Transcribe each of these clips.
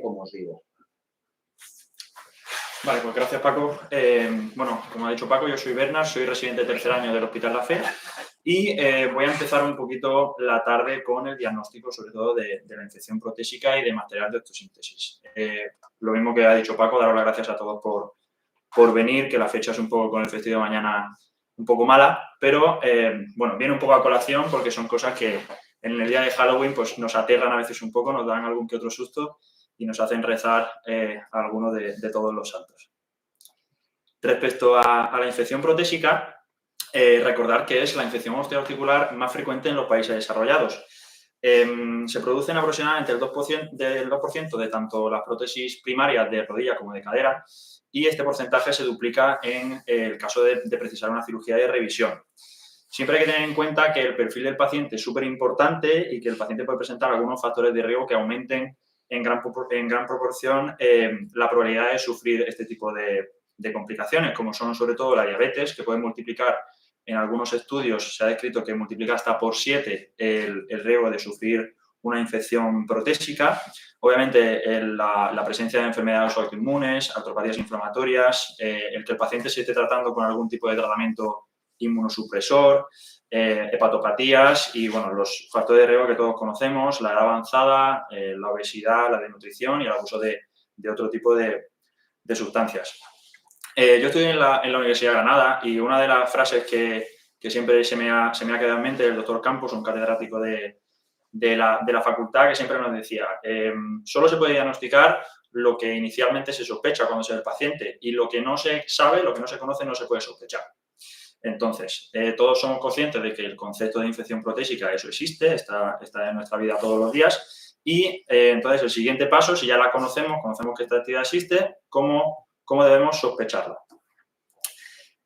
como os digo. Vale, pues gracias, Paco. Bueno, como ha dicho Paco, yo soy Bernard, soy residente de tercer año del Hospital La Fe y voy a empezar un poquito la tarde con el diagnóstico, sobre todo de la infección protésica y de material de osteosíntesis. Lo mismo que ha dicho Paco, daros las gracias a todos por venir, que la fecha es un poco con el festivo de mañana un poco mala, pero bueno, viene un poco a colación porque son cosas que en el día de Halloween pues nos aterran a veces un poco, nos dan algún que otro susto y nos hacen rezar a alguno de todos los santos. Respecto a la infección protésica, recordar que es la infección osteoarticular más frecuente en los países desarrollados. Se producen aproximadamente el 2% de tanto las prótesis primarias de rodilla como de cadera y este porcentaje se duplica en el caso de precisar una cirugía de revisión. Siempre hay que tener en cuenta que el perfil del paciente es súper importante y que el paciente puede presentar algunos factores de riesgo que aumenten en gran proporción la probabilidad de sufrir este tipo de complicaciones, como son sobre todo la diabetes, que puede multiplicar, en algunos estudios se ha descrito que multiplica hasta por 7 el riesgo de sufrir una infección protésica. Obviamente, la presencia de enfermedades autoinmunes, artropatías inflamatorias, el que el paciente se esté tratando con algún tipo de tratamiento inmunosupresor, hepatopatías y, bueno, los factores de riesgo que todos conocemos, la edad avanzada, la obesidad, la desnutrición y el abuso de otro tipo de sustancias. Yo estoy en la Universidad de Granada y una de las frases que siempre se me ha quedado en mente del doctor Campos, un catedrático de la facultad, que siempre nos decía, solo se puede diagnosticar lo que inicialmente se sospecha cuando se ve el paciente y lo que no se sabe, lo que no se conoce, no se puede sospechar. Entonces, todos somos conscientes de que el concepto de infección protésica, eso existe, está en nuestra vida todos los días y entonces el siguiente paso, si ya la conocemos que esta actividad existe, ¿cómo debemos sospecharla?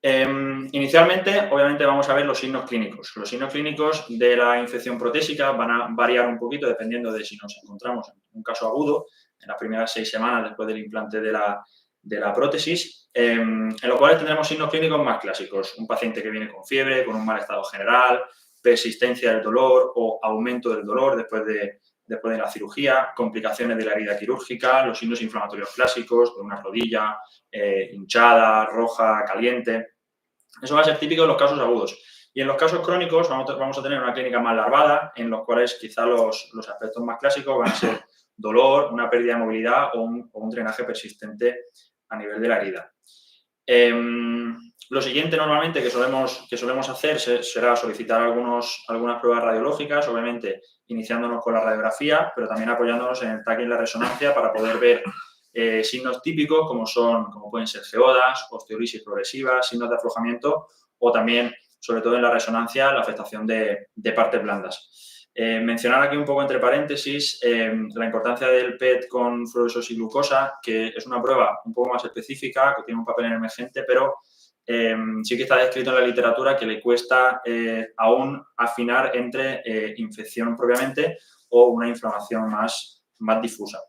Inicialmente, obviamente, vamos a ver los signos clínicos. Los signos clínicos de la infección protésica van a variar un poquito dependiendo de si nos encontramos en un caso agudo, en las primeras 6 semanas después del implante de la prótesis, en los cuales tendremos signos clínicos más clásicos. Un paciente que viene con fiebre, con un mal estado general, persistencia del dolor o aumento del dolor después de la cirugía, complicaciones de la herida quirúrgica, los signos inflamatorios clásicos de una rodilla hinchada, roja, caliente. Eso va a ser típico en los casos agudos. Y en los casos crónicos vamos a tener una clínica más larvada, en los cuales quizá los aspectos más clásicos van a ser dolor, una pérdida de movilidad o un drenaje persistente a nivel de la herida. Lo siguiente normalmente que solemos hacer será solicitar algunas pruebas radiológicas, obviamente iniciándonos con la radiografía, pero también apoyándonos en el TAC y en la resonancia para poder ver signos típicos como pueden ser geodas, osteolisis progresiva, signos de aflojamiento o también, sobre todo en la resonancia, la afectación de partes blandas. Mencionar aquí un poco entre paréntesis la importancia del PET con fluorescencia y glucosa, que es una prueba un poco más específica, que tiene un papel emergente, pero sí que está descrito en la literatura que le cuesta aún afinar entre infección propiamente o una inflamación más difusa.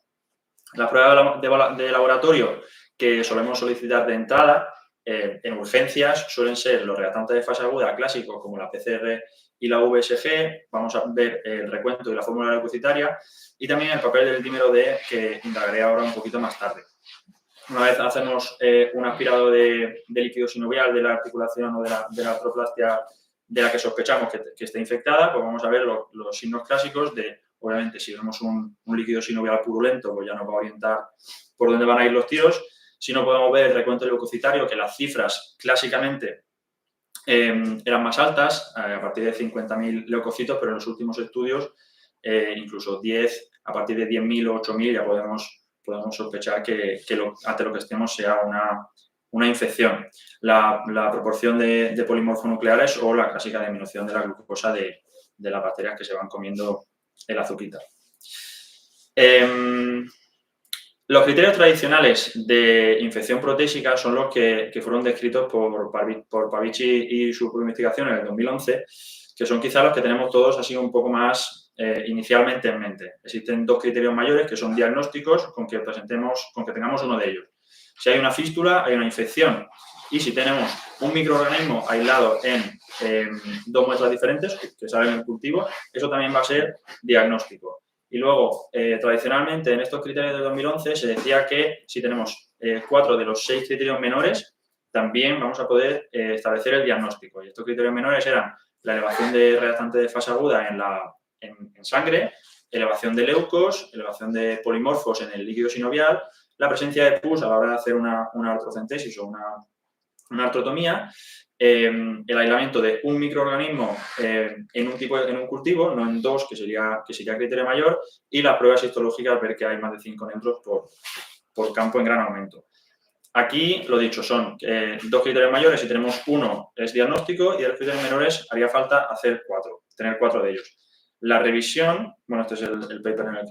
La prueba de laboratorio que solemos solicitar de entrada en urgencias suelen ser los reactantes de fase aguda clásicos como la PCR y la VSG. Vamos a ver el recuento y la fórmula leucocitaria y también el papel del dímero D, que indagaré ahora un poquito más tarde. Una vez hacemos un aspirado de líquido sinovial de la articulación o de la artroplastia de la que sospechamos que esté infectada, pues vamos a ver los signos clásicos de, obviamente, si vemos un líquido sinovial purulento, pues ya nos va a orientar por dónde van a ir los tiros. Si no, podemos ver el recuento leucocitario, que las cifras clásicamente eran más altas, a partir de 50.000 leucocitos, pero en los últimos estudios, incluso a partir de 10.000 o 8.000 ya podemos sospechar que ante lo que estemos sea una infección. La proporción de polimorfonucleares o la clásica disminución de la glucosa de las bacterias que se van comiendo el azuquita. Los criterios tradicionales de infección protésica son los que fueron descritos por Pavici y su investigación en el 2011, que son quizás los que tenemos todos así un poco más inicialmente en mente. Existen 2 criterios mayores que son diagnósticos con que tengamos uno de ellos. Si hay una fístula, hay una infección. Y si tenemos un microorganismo aislado en 2 muestras diferentes que salen en el cultivo, eso también va a ser diagnóstico. Y luego, tradicionalmente, en estos criterios de 2011 se decía que si tenemos 4 de los 6 criterios menores, también vamos a poder establecer el diagnóstico. Y estos criterios menores eran la elevación de reactante de fase aguda en sangre, elevación de leucos, elevación de polimorfos en el líquido sinovial, la presencia de pus a la hora de hacer una artrocentesis o una artrotomía, el aislamiento de un microorganismo en un cultivo, no en 2, que sería criterio mayor, y las pruebas histológicas, ver que hay más de 5 neutros por campo en gran aumento. Aquí, lo dicho, son 2 criterios mayores. Si tenemos 1 es diagnóstico, y de los criterios menores haría falta hacer 4, tener 4 de ellos. La revisión, bueno, este es el paper en el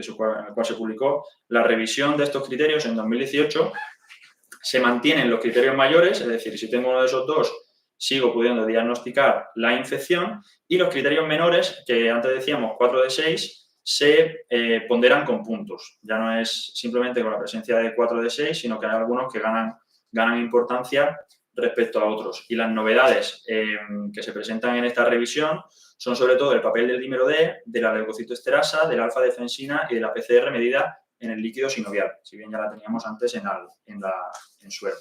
cual se publicó, la revisión de estos criterios en 2018 se mantienen los criterios mayores, es decir, si tengo uno de esos 2, sigo pudiendo diagnosticar la infección, y los criterios menores, que antes decíamos 4 de 6, se ponderan con puntos. Ya no es simplemente con la presencia de 4 de 6, sino que hay algunos que ganan importancia respecto a otros. Y las novedades que se presentan en esta revisión son sobre todo el papel del dímero D, de la leucocitoesterasa, de la alfa-defensina y de la PCR medida en el líquido sinovial, si bien ya la teníamos antes en suero.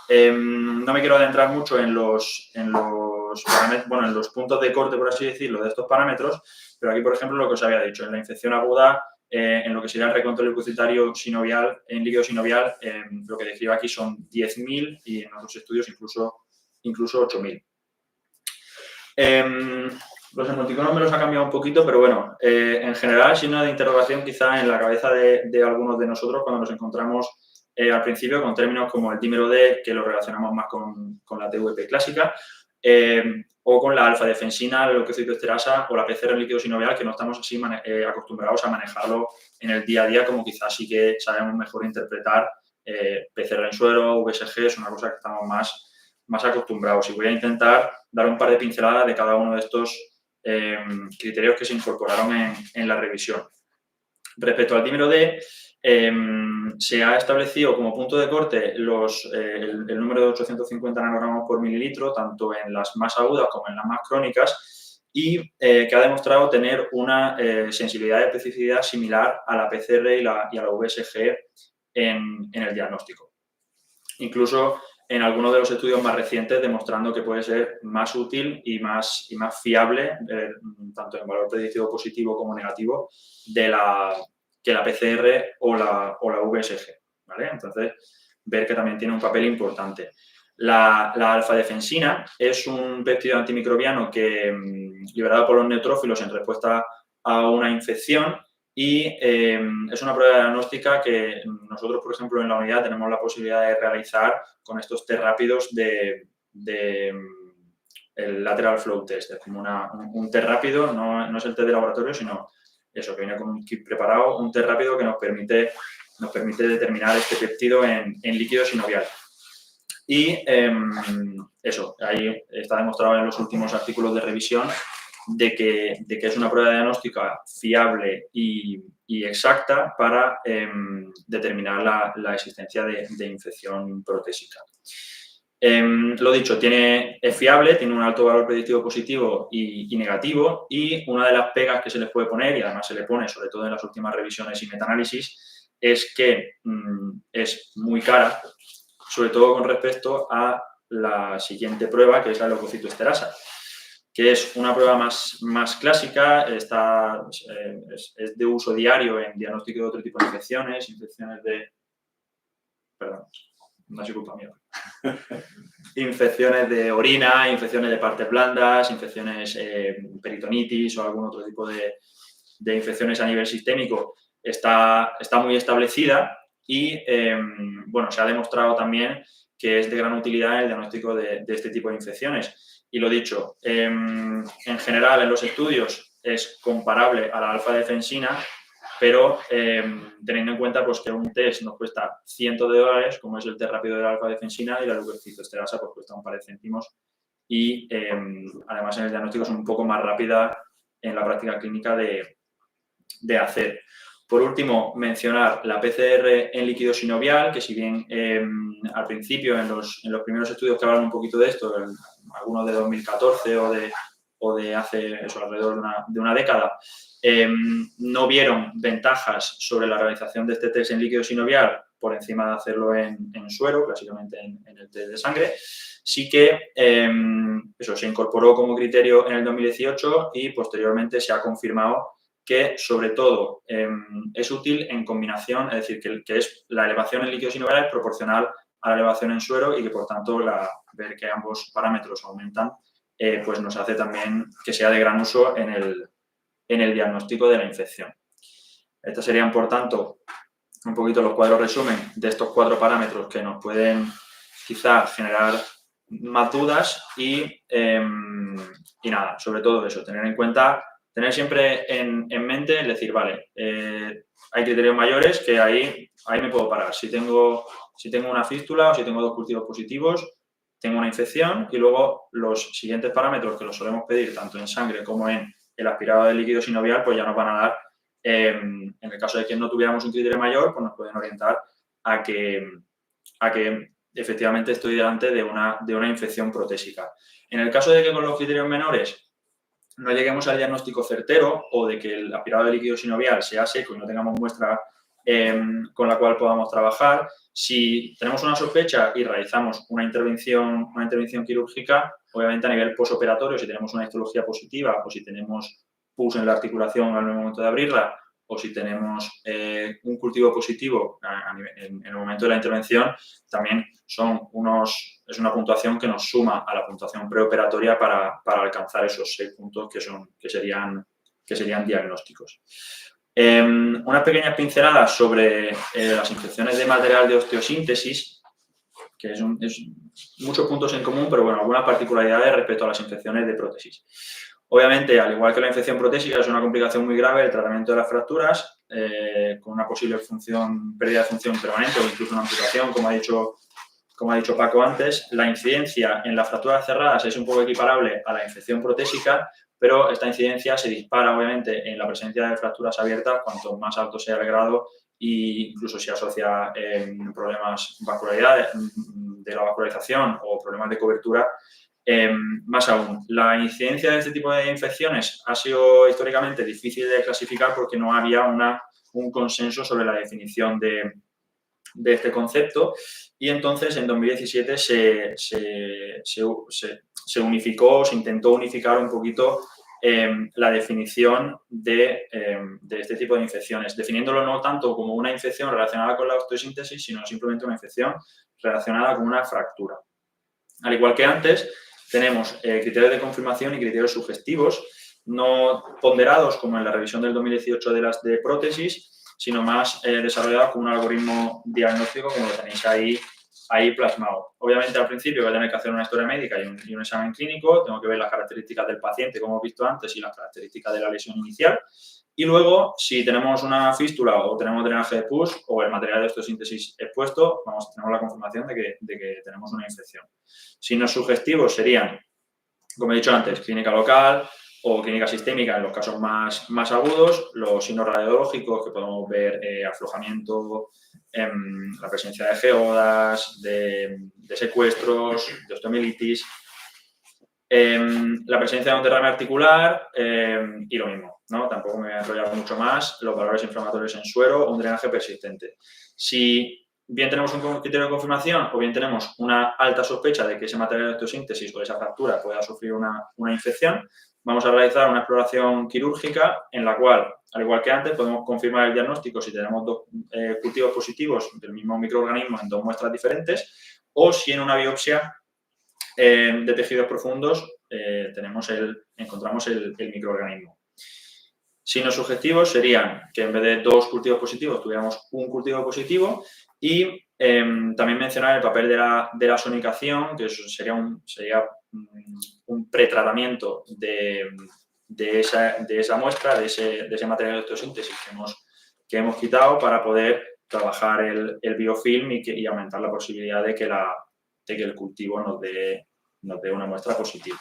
No me quiero adentrar mucho en los puntos de corte, por así decirlo, de estos parámetros, pero aquí, por ejemplo, lo que os había dicho, en la infección aguda, en lo que sería el recontrol leucocitario sinovial, en líquido sinovial, lo que describo aquí son 10.000 y en otros estudios incluso 8.000. Los emoticonos me los ha cambiado un poquito, pero bueno, en general, signo de interrogación quizá en la cabeza de algunos de nosotros cuando nos encontramos al principio con términos como el dímero D, que lo relacionamos más con la TVP clásica, o con la alfa-defensina, la leucocitoesterasa o la PCR en líquido sinovial, que no estamos así acostumbrados a manejarlo en el día a día, como quizás sí que sabemos mejor interpretar PCR en suero, VSG, es una cosa que estamos más acostumbrados. Y voy a intentar dar un par de pinceladas de cada uno de estos criterios que se incorporaron en la revisión. Respecto al dímero D, se ha establecido como punto de corte el número de 850 nanogramos por mililitro, tanto en las más agudas como en las más crónicas, y que ha demostrado tener una sensibilidad y especificidad similar a la PCR y a la VSG en el diagnóstico. Incluso en algunos de los estudios más recientes, demostrando que puede ser más útil y más fiable, tanto en valor predictivo positivo como negativo, que la PCR o la VSG, ¿vale? Entonces, ver que también tiene un papel importante. La alfa-defensina es un péptido antimicrobiano que, liberado por los neutrófilos en respuesta a una infección, y es una prueba diagnóstica que nosotros, por ejemplo, en la unidad tenemos la posibilidad de realizar con estos test rápidos el lateral flow test. Es como un test rápido, no es el test de laboratorio, sino eso, que viene con un kit preparado, un test rápido que nos permite determinar este péptido en líquido sinovial. Y eso, ahí está demostrado en los últimos artículos de revisión de que es una prueba diagnóstica fiable y exacta para determinar la existencia de infección protésica. Lo dicho, es fiable, tiene un alto valor predictivo positivo y negativo, y una de las pegas que se les puede poner, y además se le pone sobre todo en las últimas revisiones y metaanálisis, es que es muy cara, sobre todo con respecto a la siguiente prueba, que es la leucocitoesterasa, que es una prueba más clásica, es de uso diario en diagnóstico de otro tipo de infecciones perdón, no es culpa mía. Infecciones de orina, infecciones de partes blandas, infecciones peritonitis o algún otro tipo de infecciones a nivel sistémico, está muy establecida y, bueno, se ha demostrado también que es de gran utilidad en el diagnóstico de este tipo de infecciones. Y lo dicho, en general en los estudios es comparable a la alfa-defensina, pero teniendo en cuenta pues, que un test nos cuesta cientos de dólares, como es el test rápido de la alfa-defensina, y la leucocitoesterasa pues, cuesta un par de céntimos, y además en el diagnóstico es un poco más rápida en la práctica clínica de hacer. Por último, mencionar la PCR en líquido sinovial, que si bien al principio, en los primeros estudios que hablan un poquito de esto, algunos de 2014 o de hace eso, alrededor de una década, no vieron ventajas sobre la realización de este test en líquido sinovial por encima de hacerlo en suero, básicamente en el test de sangre. Sí que eso se incorporó como criterio en el 2018 y posteriormente se ha confirmado que, sobre todo, es útil en combinación, es decir, que es la elevación en líquido sinovial es proporcional a la elevación en suero y que, por tanto, ver que ambos parámetros aumentan, pues nos hace también que sea de gran uso en el diagnóstico de la infección. Estos serían, por tanto, un poquito los cuadros resumen de estos 4 parámetros que nos pueden quizá generar más dudas y nada, sobre todo eso, tener en cuenta, tener siempre en mente, es decir, vale, hay criterios mayores que ahí me puedo parar. Si tengo una fístula o si tengo 2 cultivos positivos, tengo una infección y luego los siguientes parámetros que los solemos pedir tanto en sangre como en el aspirado de líquido sinovial, pues ya nos van a dar, en el caso de que no tuviéramos un criterio mayor, pues nos pueden orientar a que efectivamente estoy delante de una infección protésica. En el caso de que con los criterios menores no lleguemos al diagnóstico certero o de que el aspirado de líquido sinovial sea seco y no tengamos muestra con la cual podamos trabajar, si tenemos una sospecha y realizamos una intervención quirúrgica, obviamente a nivel posoperatorio, si tenemos una histología positiva o si tenemos pus en la articulación al momento de abrirla o si tenemos un cultivo positivo en el momento de la intervención, también es una puntuación que nos suma a la puntuación preoperatoria para alcanzar esos 6 puntos que serían diagnósticos. Unas pequeñas pinceladas sobre las infecciones de material de osteosíntesis, que es muchos puntos en común, pero bueno, algunas particularidades respecto a las infecciones de prótesis. Obviamente, al igual que la infección protésica, es una complicación muy grave el tratamiento de las fracturas, con una posible pérdida de función permanente o incluso una amputación, como ha dicho Paco antes. La incidencia en las fracturas cerradas es un poco equiparable a la infección protésica, pero esta incidencia se dispara, obviamente, en la presencia de fracturas abiertas, cuanto más alto sea el grado e incluso se asocia problemas de la vascularización o problemas de cobertura. Más aún, la incidencia de este tipo de infecciones ha sido históricamente difícil de clasificar porque no había un consenso sobre la definición de este concepto y entonces en 2017 se unificó, se intentó unificar un poquito la definición de este tipo de infecciones, definiéndolo no tanto como una infección relacionada con la osteosíntesis, sino simplemente una infección relacionada con una fractura. Al igual que antes, tenemos criterios de confirmación y criterios sugestivos, no ponderados como en la revisión del 2018 de prótesis, sino más desarrollados como un algoritmo diagnóstico, como lo tenéis ahí plasmado. Obviamente, al principio voy a tener que hacer una historia médica y un examen clínico, tengo que ver las características del paciente, como hemos visto antes, y las características de la lesión inicial. Y luego, si tenemos una fístula o tenemos drenaje de pus o el material de osteosíntesis expuesto, tenemos la confirmación de que tenemos una infección. Signos sugestivos serían, como he dicho antes, clínica local o clínica sistémica en los casos más agudos, los signos radiológicos que podemos ver, aflojamiento, la presencia de geodas, de secuestros, de osteomielitis, la presencia de un derrame articular y lo mismo, ¿no? Tampoco me voy a enrollar mucho más, los valores inflamatorios en suero o un drenaje persistente. Si bien tenemos un criterio de confirmación o bien tenemos una alta sospecha de que ese material de osteosíntesis o esa fractura pueda sufrir una infección, vamos a realizar una exploración quirúrgica en la cual, al igual que antes, podemos confirmar el diagnóstico si tenemos 2 cultivos positivos del mismo microorganismo en 2 muestras diferentes o si en una biopsia de tejidos profundos encontramos el microorganismo. Signos sugestivos serían que en vez de 2 cultivos positivos tuviéramos un cultivo positivo y también mencionar el papel de la sonicación, que eso sería un pretratamiento de esa muestra, de ese material de osteosíntesis que hemos quitado para poder trabajar el biofilm y aumentar la posibilidad de que el cultivo nos dé una muestra positiva.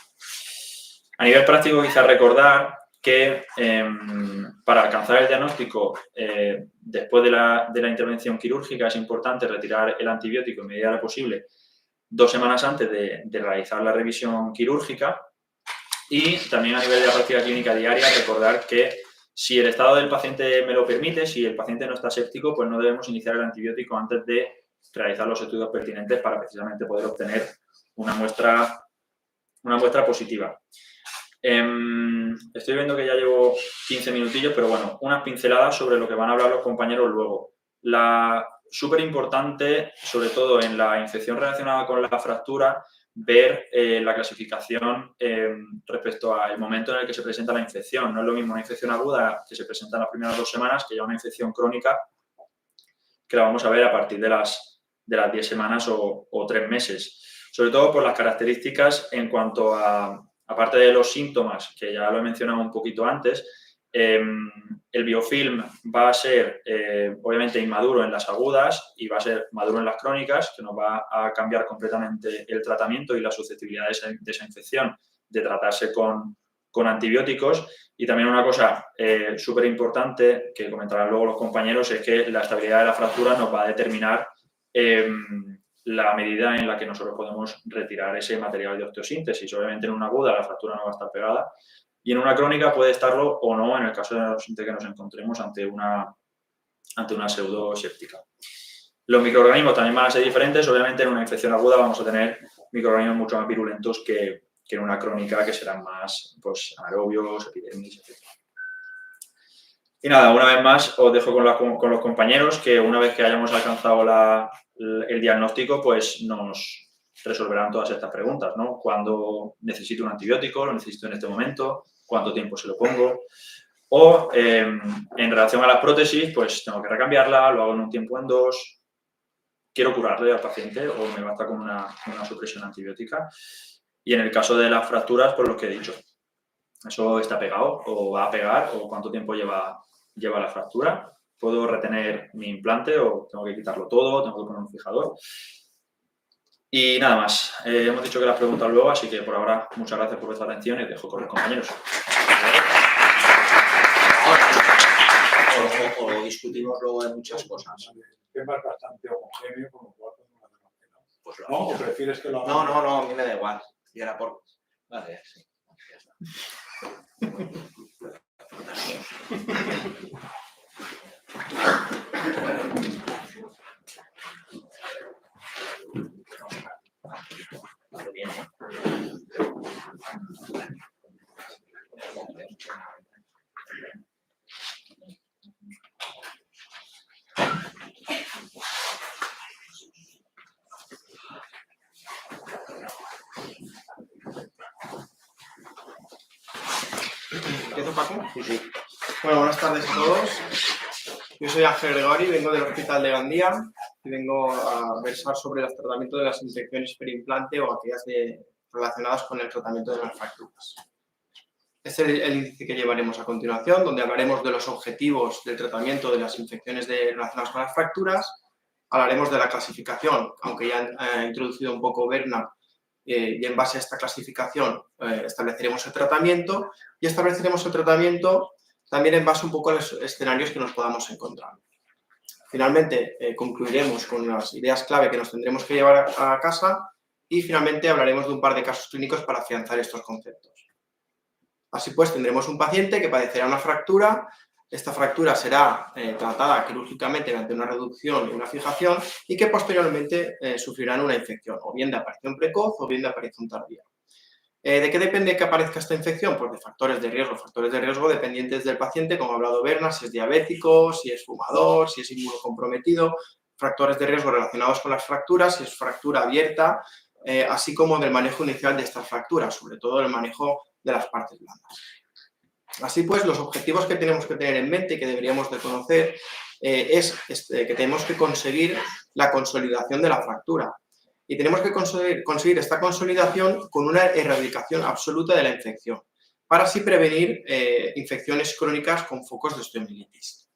A nivel práctico, quizás recordar que para alcanzar el diagnóstico después de la intervención quirúrgica es importante retirar el antibiótico en medida de lo posible 2 semanas antes de realizar la revisión quirúrgica y también a nivel de la práctica clínica diaria recordar que Si el estado del paciente me lo permite, si el paciente no está séptico, pues no debemos iniciar el antibiótico antes de realizar los estudios pertinentes para precisamente poder obtener una muestra positiva. Estoy viendo que ya llevo 15 minutillos, pero bueno, unas pinceladas sobre lo que van a hablar los compañeros luego. Súper importante, sobre todo en la infección relacionada con la fractura, ver la clasificación respecto al momento en el que se presenta la infección. No es lo mismo una infección aguda que se presenta en las primeras 2 semanas que ya una infección crónica que la vamos a ver a partir de las 10 semanas o 3 meses. Sobre todo por las características en cuanto a, aparte de los síntomas, que ya lo he mencionado un poquito antes, el biofilm va a ser obviamente inmaduro en las agudas y va a ser maduro en las crónicas, que nos va a cambiar completamente el tratamiento y la susceptibilidad de esa infección de tratarse con antibióticos. Y también una cosa súper importante que comentarán luego los compañeros es que la estabilidad de la fractura nos va a determinar la medida en la que nosotros podemos retirar ese material de osteosíntesis. Obviamente en una aguda la fractura no va a estar pegada y en una crónica puede estarlo o no en el caso de que nos encontremos ante una pseudoséptica. Los microorganismos también van a ser diferentes. Obviamente en una infección aguda vamos a tener microorganismos mucho más virulentos que en una crónica, que serán más pues, anaerobios, epidermis, etc. Y nada, una vez más os dejo con los compañeros que una vez que hayamos alcanzado el diagnóstico, pues nos resolverán todas estas preguntas, ¿no? ¿Cuándo necesito un antibiótico? ¿Lo necesito en este momento? ¿Cuánto tiempo se lo pongo? O en relación a las prótesis, pues tengo que recambiarla, lo hago en un tiempo en 2, quiero curarle al paciente o me basta con una supresión antibiótica. Y en el caso de las fracturas, pues lo que he dicho, eso está pegado o va a pegar o cuánto tiempo lleva la fractura. ¿Puedo retener mi implante o tengo que quitarlo todo? ¿Tengo que poner un fijador? Y nada más. Hemos dicho que las preguntas luego, así que por ahora muchas gracias por vuestra atención y dejo con los compañeros. O discutimos luego de muchas cosas. El tema es bastante homogéneo, con lo cual no hace la pena. Pues lo ¿No? ¿O hacemos. prefieres que lo haga? No, a mí me da igual. Y era por... Vale, sí. Ya está. Vale, bien, ¿eh? ¿Empiezo, Paco? Sí, sí. Bueno, buenas tardes a todos. Yo soy Ángel Gregori, vengo del Hospital de Gandía y vengo a versar sobre el tratamiento de las infecciones perimplante o aquellas relacionadas con el tratamiento de las fracturas. Este es el índice que llevaremos a continuación, donde hablaremos de los objetivos del tratamiento de las infecciones relacionadas con las fracturas, hablaremos de la clasificación, aunque ya ha introducido un poco Bernard, y en base a esta clasificación estableceremos el tratamiento y estableceremos el tratamiento también en base un poco a los escenarios que nos podamos encontrar. Finalmente, concluiremos con las ideas clave que nos tendremos que llevar a casa y finalmente hablaremos de un par de casos clínicos para afianzar estos conceptos. Así pues, tendremos un paciente que padecerá una fractura. Esta fractura será tratada quirúrgicamente mediante una reducción y una fijación y que posteriormente sufrirán una infección, o bien de aparición precoz o bien de aparición tardía. ¿De qué depende que aparezca esta infección? Pues de factores de riesgo dependientes del paciente, como ha hablado Berna, si es diabético, si es fumador, si es inmunocomprometido, factores de riesgo relacionados con las fracturas, si es fractura abierta, así como del manejo inicial de estas fracturas, sobre todo el manejo de las partes blandas. Así pues, los objetivos que tenemos que tener en mente y que deberíamos de conocer es que tenemos que conseguir la consolidación de la fractura. Y tenemos que conseguir esta consolidación con una erradicación absoluta de la infección, para así prevenir infecciones crónicas con focos de osteomielitis.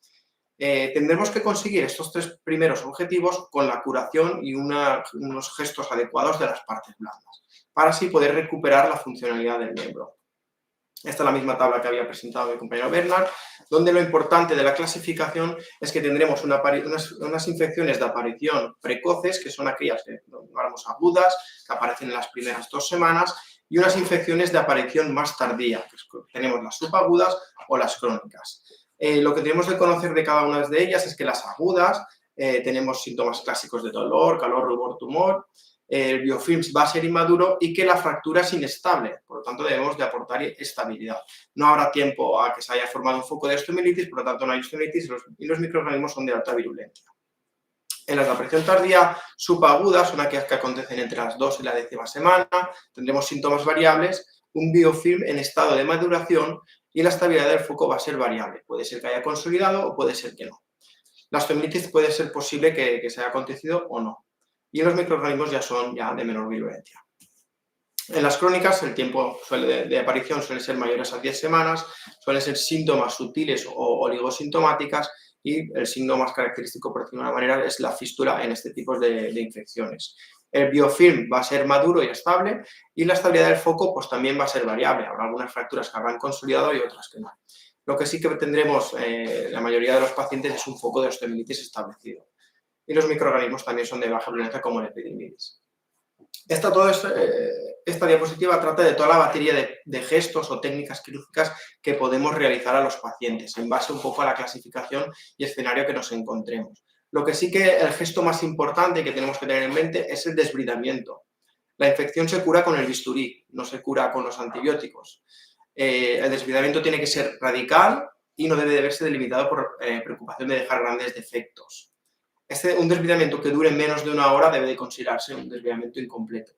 Tendremos que conseguir estos 3 primeros objetivos con la curación y unos gestos adecuados de las partes blandas, para así poder recuperar la funcionalidad del miembro. Esta es la misma tabla que había presentado mi compañero Bernard, donde lo importante de la clasificación es que tendremos unas infecciones de aparición precoces, que son aquellas que llamamos agudas, que aparecen en las primeras 2 semanas, y unas infecciones de aparición más tardía, que tenemos las subagudas o las crónicas. Lo que tenemos que conocer de cada una de ellas es que las agudas tenemos síntomas clásicos de dolor, calor, rubor, tumor, el biofilm va a ser inmaduro y que la fractura es inestable, por lo tanto debemos de aportar estabilidad. No habrá tiempo a que se haya formado un foco de osteomielitis, por lo tanto no hay osteomielitis y los microorganismos son de alta virulencia. En las de aparición tardía subaguda son aquellas que acontecen entre las 2 y la 10ª semana, tendremos síntomas variables, un biofilm en estado de maduración y la estabilidad del foco va a ser variable, puede ser que haya consolidado o puede ser que no. La osteomielitis puede ser posible que se haya acontecido o no. Y los microorganismos son de menor virulencia. En las crónicas el tiempo de aparición suele ser mayores a 10 semanas, suelen ser síntomas sutiles o oligosintomáticas y el signo más característico, por decirlo de una manera, es la fístula en este tipo de infecciones. El biofilm va a ser maduro y estable y la estabilidad del foco pues, también va a ser variable. Habrá algunas fracturas que habrán consolidado y otras que no. Lo que sí que tendremos la mayoría de los pacientes es un foco de osteomielitis establecido. Y los microorganismos también son de baja virulencia como el epididymitis. Esta diapositiva trata de toda la batería de gestos o técnicas quirúrgicas que podemos realizar a los pacientes en base un poco a la clasificación y escenario que nos encontremos. Lo que sí que el gesto más importante que tenemos que tener en mente es el desbridamiento. La infección se cura con el bisturí, no se cura con los antibióticos. El desbridamiento tiene que ser radical y no debe de verse delimitado por preocupación de dejar grandes defectos. Un desbridamiento que dure menos de 1 hora debe de considerarse un desbridamiento incompleto.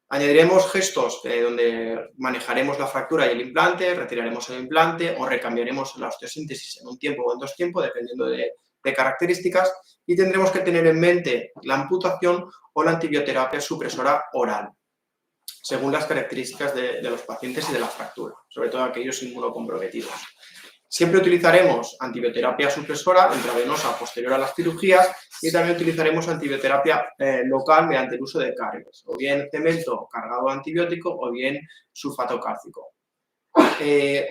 Añadiremos gestos donde manejaremos la fractura y el implante, retiraremos el implante o recambiaremos la osteosíntesis en un tiempo o en 2 tiempos, dependiendo de características, y tendremos que tener en mente la amputación o la antibioterapia supresora oral, según las características de los pacientes y de la fractura, sobre todo aquellos inmunocomprometidos. Siempre utilizaremos antibioterapia supresora intravenosa posterior a las cirugías y también utilizaremos antibioterapia local mediante el uso de cargas, o bien cemento cargado de antibiótico o bien sulfato cálcico.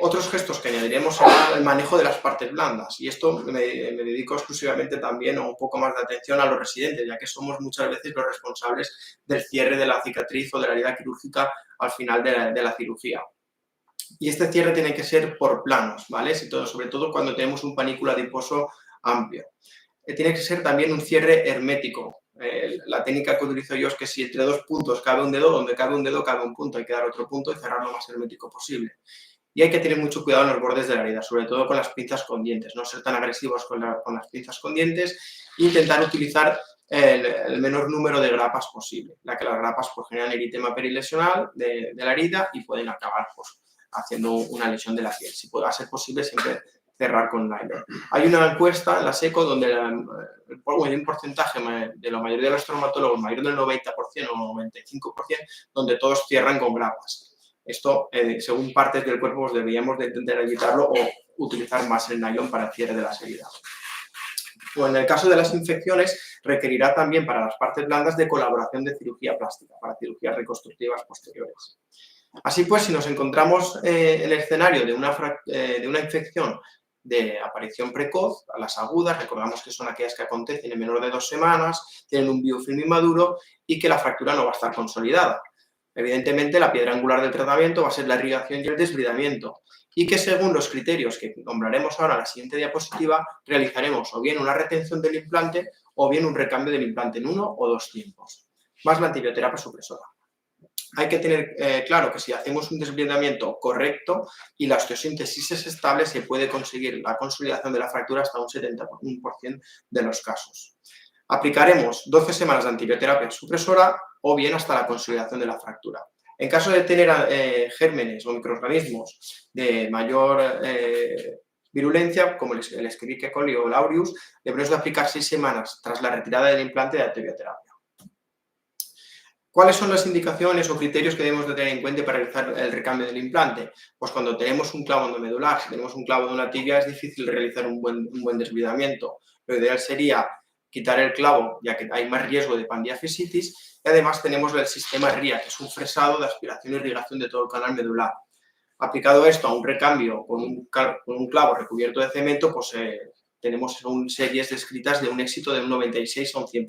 Otros gestos que añadiremos será el manejo de las partes blandas, y esto me dedico exclusivamente también a un poco más de atención a los residentes, ya que somos muchas veces los responsables del cierre de la cicatriz o de la herida quirúrgica al final de la cirugía. Y este cierre tiene que ser por planos, ¿vale? Sobre todo cuando tenemos un panículo adiposo amplio. Tiene que ser también un cierre hermético. La técnica que utilizo yo es que si entre 2 puntos cabe un dedo, donde cabe un dedo cabe un punto, hay que dar otro punto y cerrar lo más hermético posible. Y hay que tener mucho cuidado en los bordes de la herida, sobre todo con las pinzas con dientes, no ser tan agresivos con las pinzas con dientes e intentar utilizar el menor número de grapas posible, ya que las grapas pues, generan eritema perilesional de la herida y pueden acabar pues, haciendo una lesión de la piel. Si puede ser posible, siempre cerrar con nylon. Hay una encuesta en la SECO donde un porcentaje de la mayoría de los traumatólogos, mayor del 90% o 95%, donde todos cierran con grapas. Esto, según partes del cuerpo, pues deberíamos de intentar evitarlo o utilizar más el nylon para el cierre de las heridas. O en el caso de las infecciones, requerirá también para las partes blandas de colaboración de cirugía plástica, para cirugías reconstructivas posteriores. Así pues, si nos encontramos el escenario de una infección de aparición precoz, a las agudas, recordamos que son aquellas que acontecen en menor de 2 semanas, tienen un biofilm inmaduro y que la fractura no va a estar consolidada. Evidentemente, la piedra angular del tratamiento va a ser la irrigación y el desbridamiento, y que según los criterios que nombraremos ahora en la siguiente diapositiva, realizaremos o bien una retención del implante o bien un recambio del implante en 1 o 2 tiempos, más la antibioterapia supresora. Hay que tener claro que si hacemos un desbridamiento correcto y la osteosíntesis es estable, se puede conseguir la consolidación de la fractura hasta un 71% de los casos. Aplicaremos 12 semanas de antibioterapia supresora o bien hasta la consolidación de la fractura. En caso de tener gérmenes o microorganismos de mayor virulencia, como el Escherichia coli o el aureus, debemos de aplicar 6 semanas tras la retirada del implante de antibioterapia. ¿Cuáles son las indicaciones o criterios que debemos de tener en cuenta para realizar el recambio del implante? Pues cuando tenemos un clavo endomedular, si tenemos un clavo de una tibia, es difícil realizar un buen desbridamiento. Lo ideal sería quitar el clavo, ya que hay más riesgo de pandiafisitis, y además tenemos el sistema RIA, que es un fresado de aspiración y irrigación de todo el canal medular. Aplicado esto a un recambio con un clavo recubierto de cemento, pues tenemos series descritas de un éxito de un 96 a un 100%.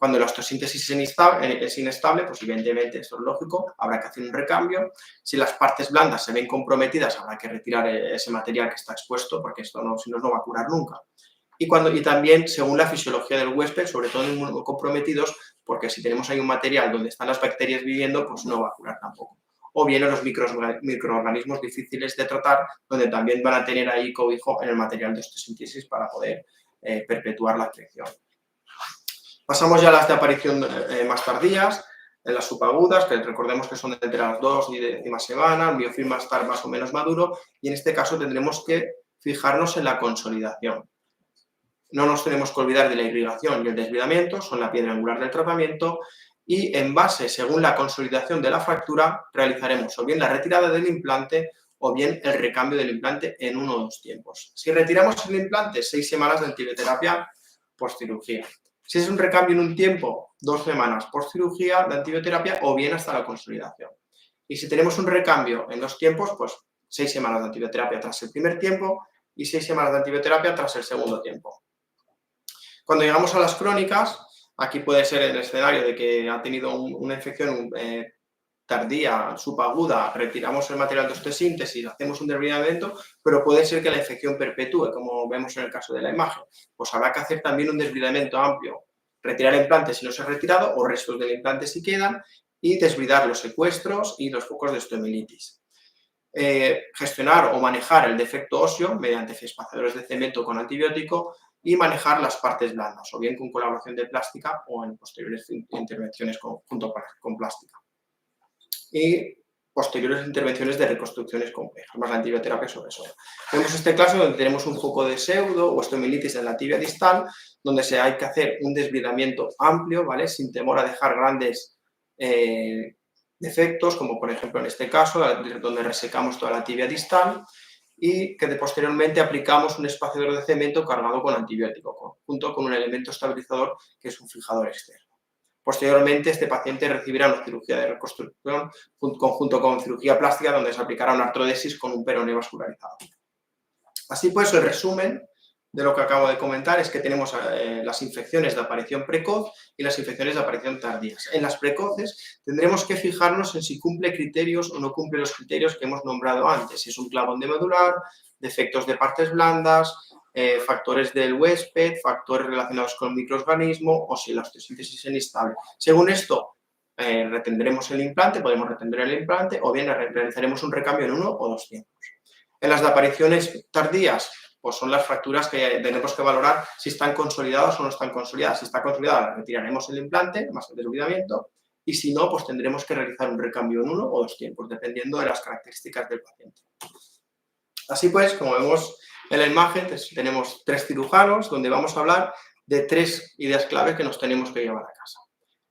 Cuando la osteosíntesis es inestable, pues evidentemente esto es lógico, habrá que hacer un recambio. Si las partes blandas se ven comprometidas, habrá que retirar ese material que está expuesto, porque esto si no va a curar nunca. Y también, según la fisiología del huésped, sobre todo en inmunocomprometidos, porque si tenemos ahí un material donde están las bacterias viviendo, pues no va a curar tampoco. O bien en los microorganismos difíciles de tratar, donde también van a tener ahí cobijo en el material de osteosíntesis para poder perpetuar la infección. Pasamos ya a las de aparición más tardías, en las subagudas, que recordemos que son entre las 2 y 10 semanas, el biofilm va a estar más o menos maduro, y en este caso tendremos que fijarnos en la consolidación. No nos tenemos que olvidar de la irrigación y el desbridamiento, son la piedra angular del tratamiento, y en base, según la consolidación de la fractura, realizaremos o bien la retirada del implante o bien el recambio del implante en uno o dos tiempos. Si retiramos el implante, 6 semanas de antibioterapia postcirugía. Si es un recambio en un tiempo, 2 semanas postcirugía de antibioterapia o bien hasta la consolidación. Y si tenemos un recambio en 2 tiempos, pues 6 semanas de antibioterapia tras el primer tiempo y 6 semanas de antibioterapia tras el segundo tiempo. Cuando llegamos a las crónicas, aquí puede ser el escenario de que ha tenido una infección tardía, subaguda, retiramos el material de osteosíntesis, hacemos un desbridamiento, pero puede ser que la infección perpetúe, como vemos en el caso de la imagen. Pues habrá que hacer también un desbridamiento amplio, retirar el implante si no se ha retirado o restos del implante si quedan y desbridar los secuestros y los focos de osteomilitis. Gestionar o manejar el defecto óseo mediante espaciadores de cemento con antibiótico y manejar las partes blandas, o bien con colaboración de plástica o en posteriores intervenciones junto con plástica. Y posteriores intervenciones de reconstrucciones complejas, más la antibioterapia sobre eso. Vemos este caso donde tenemos un foco de pseudo o osteomilitis en la tibia distal, donde hay que hacer un desbridamiento amplio, ¿vale? Sin temor a dejar grandes defectos, como por ejemplo en este caso, donde resecamos toda la tibia distal, y que posteriormente aplicamos un espaciador de cemento cargado con antibiótico, junto con un elemento estabilizador que es un fijador externo. Posteriormente, este paciente recibirá una cirugía de reconstrucción junto con cirugía plástica, donde se aplicará una artrodesis con un peroné vascularizado. Así pues, el resumen de lo que acabo de comentar es que tenemos las infecciones de aparición precoz y las infecciones de aparición tardías. En las precoces tendremos que fijarnos en si cumple criterios o no cumple los criterios que hemos nombrado antes, si es un clavón de medular, defectos de partes blandas, factores del huésped, factores relacionados con el microorganismo o si la osteosíntesis es inestable. Según esto, retendremos el implante, podemos retender el implante o bien realizaremos un recambio en 1 o 2 tiempos. En las de apariciones tardías, pues son las fracturas que tenemos que valorar si están consolidadas o no están consolidadas. Si está consolidada, retiraremos el implante, más el desbridamiento, y si no, pues tendremos que realizar un recambio en 1 o 2 tiempos, dependiendo de las características del paciente. Así pues, como vemos en la imagen, tenemos 3 cirujanos, donde vamos a hablar de 3 ideas clave que nos tenemos que llevar a casa.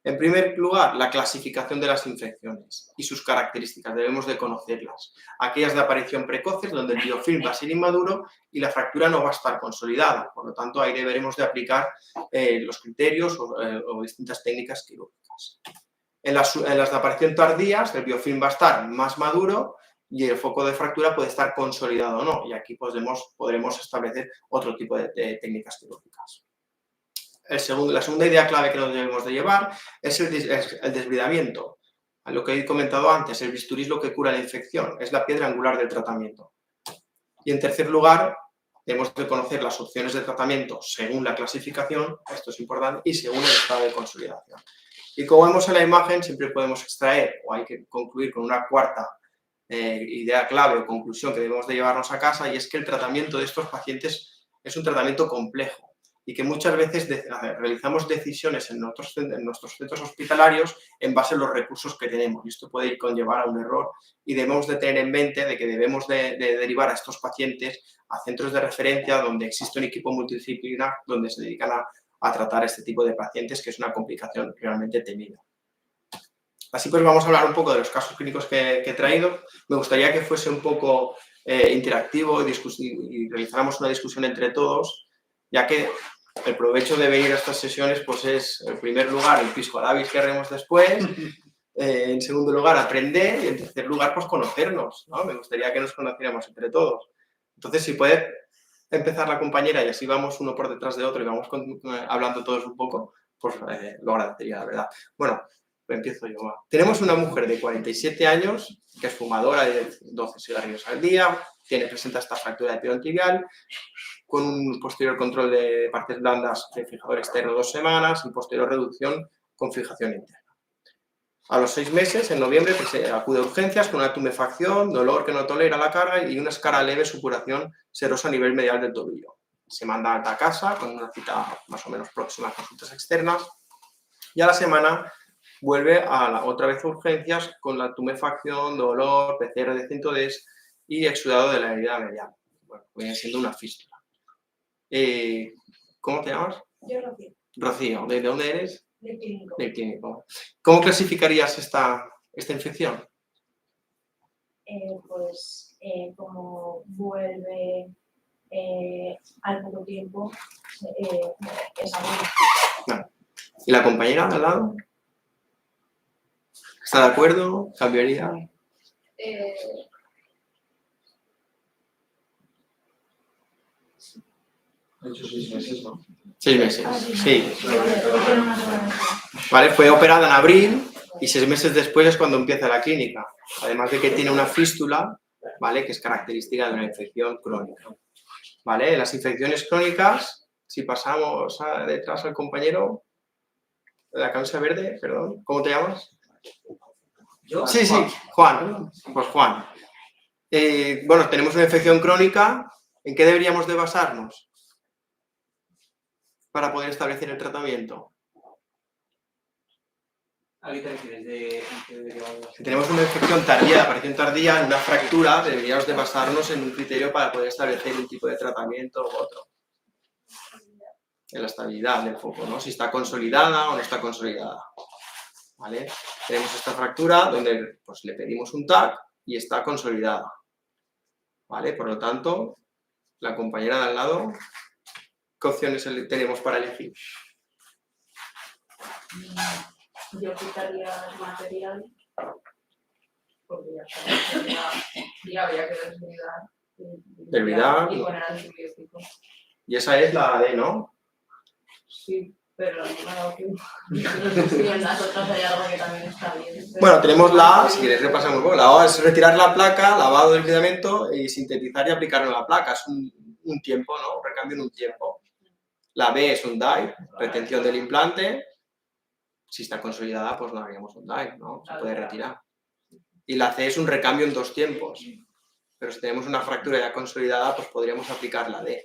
En primer lugar, la clasificación de las infecciones y sus características, debemos de conocerlas. Aquellas de aparición precoces, donde el biofilm va a ser inmaduro y la fractura no va a estar consolidada. Por lo tanto, ahí deberemos de aplicar los criterios o distintas técnicas quirúrgicas. En las de aparición tardías, el biofilm va a estar más maduro y el foco de fractura puede estar consolidado o no. Y aquí podremos establecer otro tipo de técnicas quirúrgicas. La segunda idea clave que nos debemos de llevar es el desbridamiento. A lo que he comentado antes, el bisturí es lo que cura la infección, es la piedra angular del tratamiento. Y en tercer lugar, debemos de conocer las opciones de tratamiento según la clasificación, esto es importante, y según el estado de consolidación. Y como vemos en la imagen, siempre podemos extraer, o hay que concluir con una cuarta idea clave o conclusión que debemos de llevarnos a casa, y es que el tratamiento de estos pacientes es un tratamiento complejo y que muchas veces realizamos decisiones en nuestros centros hospitalarios en base a los recursos que tenemos, y esto puede conllevar a un error, y debemos de tener en mente de que debemos de derivar a estos pacientes a centros de referencia donde existe un equipo multidisciplinar donde se dedican a tratar este tipo de pacientes, que es una complicación realmente temida. Así pues, vamos a hablar un poco de los casos clínicos que he traído. Me gustaría que fuese un poco interactivo y realizáramos una discusión entre todos, ya que el provecho de venir a estas sesiones pues es, en primer lugar, el pisco labis que haremos después, en segundo lugar, aprender, y en tercer lugar, pues conocernos, ¿no? Me gustaría que nos conociéramos entre todos. Entonces, si puede empezar la compañera y así vamos uno por detrás de otro y vamos hablando todos un poco, pues lo agradecería, la verdad. Bueno, empiezo yo. Va. Tenemos una mujer de 47 años que es fumadora de 12 cigarrillos al día, presenta esta fractura de pilón tibial, con un posterior control de partes blandas de fijador externo 2 semanas y posterior reducción con fijación interna. A los 6 meses, en noviembre, se acude a urgencias con una tumefacción, dolor que no tolera la carga y una escara leve supuración serosa a nivel medial del tobillo. Se manda alta a casa con una cita más o menos próxima a consultas externas y a la semana vuelve otra vez a urgencias con la tumefacción, dolor, PCR de centodes y exudado de la herida medial. Bueno, viene siendo una fístula. ¿Cómo te llamas? Yo, Rocío, Rocío. ¿De dónde eres? del clínico. Del clínico. ¿Cómo clasificarías esta infección? Pues como vuelve al poco tiempo, es aguda. Vale. ¿Y la compañera de al lado? ¿Está de acuerdo? ¿Cambiaría? De hecho, 6 meses, ¿no? 6 meses, sí. Porque no me acuerdo. Vale, fue operada en abril y 6 meses después es cuando empieza la clínica. Además de que tiene una fístula, ¿vale? Que es característica de una infección crónica. ¿Vale? Las infecciones crónicas, si pasamos detrás al compañero de la camisa verde, perdón, ¿cómo te llamas? ¿Yo? Sí, sí, Juan. Pues Juan. Bueno, tenemos una infección crónica. ¿En qué deberíamos de basarnos para poder establecer el tratamiento? ¿A qué te refieres? Si tenemos una infección tardía, de aparición tardía, en una fractura, deberíamos de basarnos en un criterio para poder establecer un tipo de tratamiento u otro. En la estabilidad del foco, ¿no? Si está consolidada o no está consolidada. ¿Vale? Tenemos esta fractura donde pues, le pedimos un TAC y está consolidada. ¿Vale? Por lo tanto, la compañera de al lado, ¿qué opciones tenemos para elegir? Yo quitaría el material porque ya habría que Desvidar. y poner antibiótico. Y esa es la D, ¿no? Sí, pero no me ha dado tiempo. No sé si en las otras hay algo que también está bien. Pero... Bueno, tenemos la A, si queréis repasamos un poco. La A es retirar la placa, lavado del filamento y sintetizar y aplicar en la placa. Es un tiempo, ¿no? Un recambio en un tiempo. La B es un DIVE, retención del implante. Si está consolidada, pues no haríamos un DIVE, ¿no? Se puede retirar. Y la C es un recambio en 2 tiempos. Pero si tenemos una fractura ya consolidada, pues podríamos aplicar la D.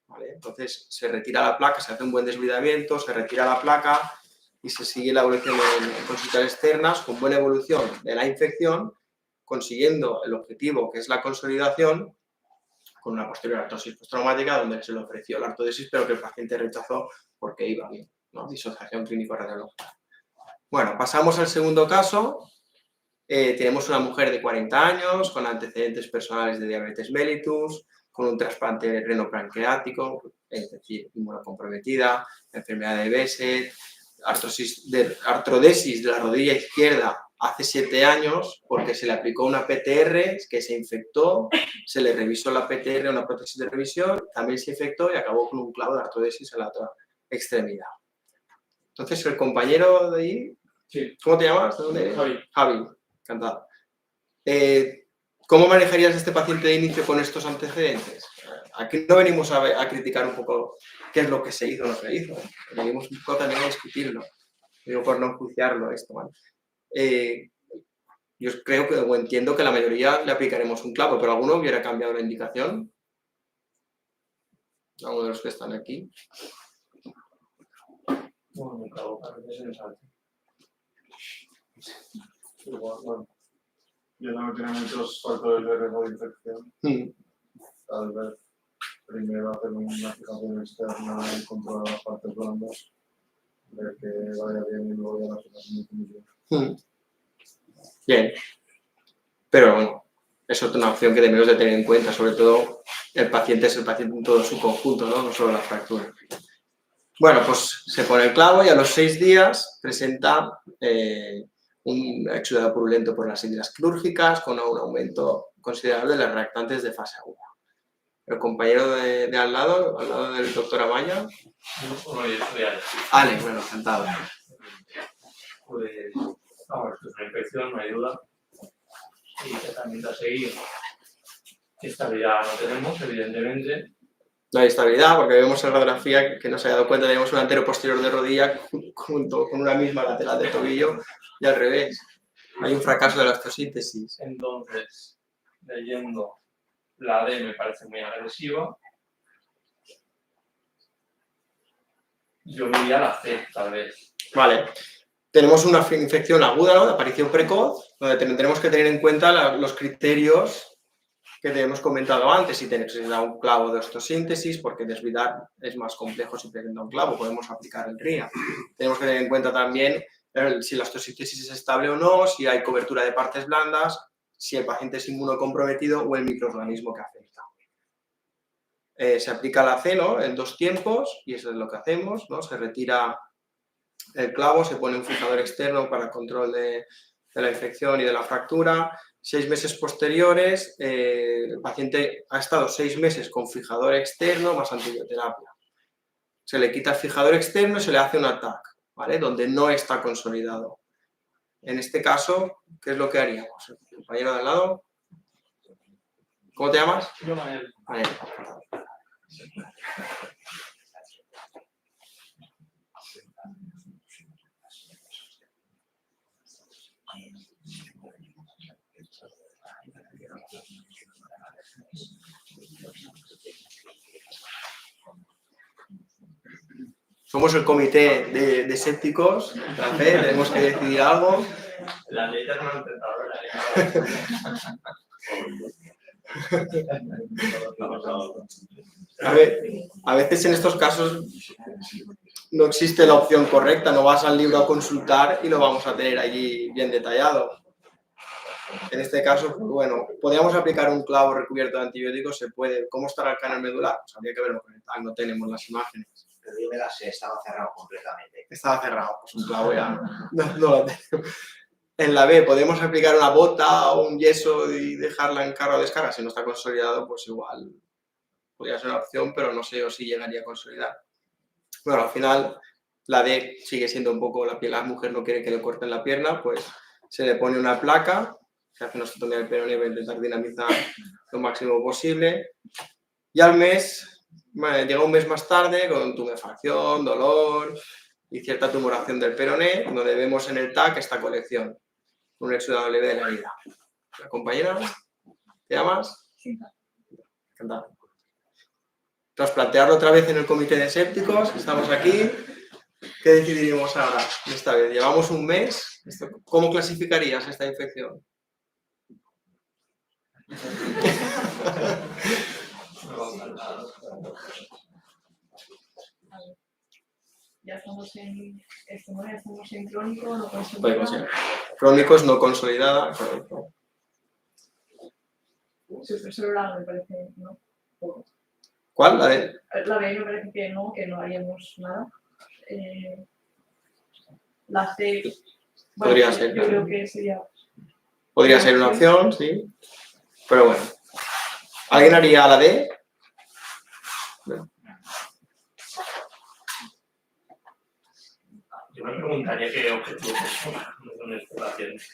¿Vale? Entonces se retira la placa, se hace un buen desvidamiento, se retira la placa y se sigue la evolución en consultas externas con buena evolución de la infección, consiguiendo el objetivo que es la consolidación con una posterior artrosis postraumática donde se le ofreció la artrodesis pero que el paciente rechazó porque iba bien, ¿no? Disociación clínico-radiológica. Bueno, pasamos al segundo caso. Tenemos una mujer de 40 años con antecedentes personales de diabetes mellitus, con un trasplante renoplanqueático, es decir, inmunocomprometida, enfermedad de Behçet, artrodesis de la rodilla izquierda hace 7 años porque se le aplicó una PTR que se infectó, se le revisó la PTR, una prótesis de revisión, también se infectó y acabó con un clavo de artrodesis en la otra extremidad. Entonces, el compañero de ahí, Sí. ¿cómo te llamas? ¿De dónde eres? Javi. Javi, encantado. ¿Cómo manejarías a este paciente de inicio con estos antecedentes? Aquí no venimos a criticar un poco qué es lo que se hizo o no se hizo. Venimos un poco también a discutirlo. Digo, por no enjuiciarlo esto, ¿vale? Yo creo que, o entiendo que la mayoría le aplicaremos un clavo, pero ¿alguno hubiera cambiado la indicación? ¿Alguno de los que están aquí? Bueno, me cago, a veces se me salta. Igual, bueno. Yo no tiene muchos factores de riesgo de infección. Tal vez primero hacer una fijación externa y controlar las partes blandas, ver que vaya bien y luego ya la fijación definitiva. Bien. Pero bueno, es otra opción que debemos de tener en cuenta, sobre todo el paciente es el paciente en todo su conjunto, no solo la fractura. Bueno, pues se pone el clavo y a los 6 días presenta un exudado purulento por las heridas quirúrgicas con un aumento considerable de las reactantes de fase aguda. El compañero de al lado del doctor Amaya. Bueno, yo soy Alex. Alex, bueno, encantado. Pues, vamos, esto es una infección, no hay duda. Y tratamiento a seguir. Estabilidad no tenemos, evidentemente. No hay estabilidad porque vemos en radiografía que no se ha dado cuenta, tenemos un antero posterior de rodilla junto con una misma lateral de tobillo y al revés. Hay un fracaso de la osteosíntesis. Entonces, leyendo la D me parece muy agresiva. Yo me iría a la C, tal vez. Vale. Tenemos una infección aguda, ¿no? De aparición precoz, donde tenemos que tener en cuenta los criterios que te hemos comentado antes. Si se da un clavo de osteosíntesis, porque desvidar es más complejo si presenta un clavo, podemos aplicar el RIA. Tenemos que tener en cuenta también si la osteosíntesis es estable o no, si hay cobertura de partes blandas, si el paciente es inmunocomprometido o el microorganismo que afecta. Se aplica la C, ¿no? En 2 tiempos, y eso es lo que hacemos, ¿no? Se retira el clavo, se pone un fijador externo para control de la infección y de la fractura. 6 meses posteriores, el paciente ha estado 6 meses con fijador externo más antibioterapia. Se le quita el fijador externo y se le hace un ATAC, ¿vale? Donde no está consolidado. En este caso, ¿qué es lo que haríamos? El compañero de al lado. ¿Cómo te llamas? Yo, Manuel. Manel. Somos el comité de sépticos, la fe, tenemos que decidir algo. La ley es una intentadora. A veces en estos casos no existe la opción correcta, no vas al libro a consultar y lo vamos a tener allí bien detallado. En este caso, pues bueno, podríamos aplicar un clavo recubierto de antibióticos, se puede. ¿Cómo estará el canal medular? Pues habría que verlo con el TAC, no tenemos las imágenes. Pero dime la C, estaba cerrado completamente. Estaba cerrado, pues un clavo ya no lo tengo. En la B podemos aplicar una bota o un yeso y dejarla en carga o descarga. Si no está consolidado, pues igual podría ser una opción, pero no sé si llegaría a consolidar. Bueno, al final la D sigue siendo un poco la piel. La mujer no quiere que le corten la pierna, pues se le pone una placa, se hace una osteotomía del peroné para intentar dinamizar lo máximo posible. Y al mes, bueno, llega un mes más tarde con tumefacción, dolor y cierta tumoración del peroné, donde vemos en el TAC esta colección, un exudado leve de la herida. ¿La compañera? ¿Te llamas? Sí. Encantada. Tras plantearlo otra vez en el comité de sépticos, estamos aquí. ¿Qué decidiremos ahora? Esta vez, llevamos un mes. ¿Cómo clasificarías esta infección? Ya estamos en crónico, no Puede consolidado. considerar. Crónicos no consolidada, correcto. Solo me parece, ¿no? Poco. ¿Cuál? La de... La B me parece que no haríamos nada. La C, bueno, Podría ser, yo claro. creo que sería... Podría ser una opción, sí. Pero bueno. ¿Alguien haría la D? No. Yo me preguntaría qué objetivo con este paciente.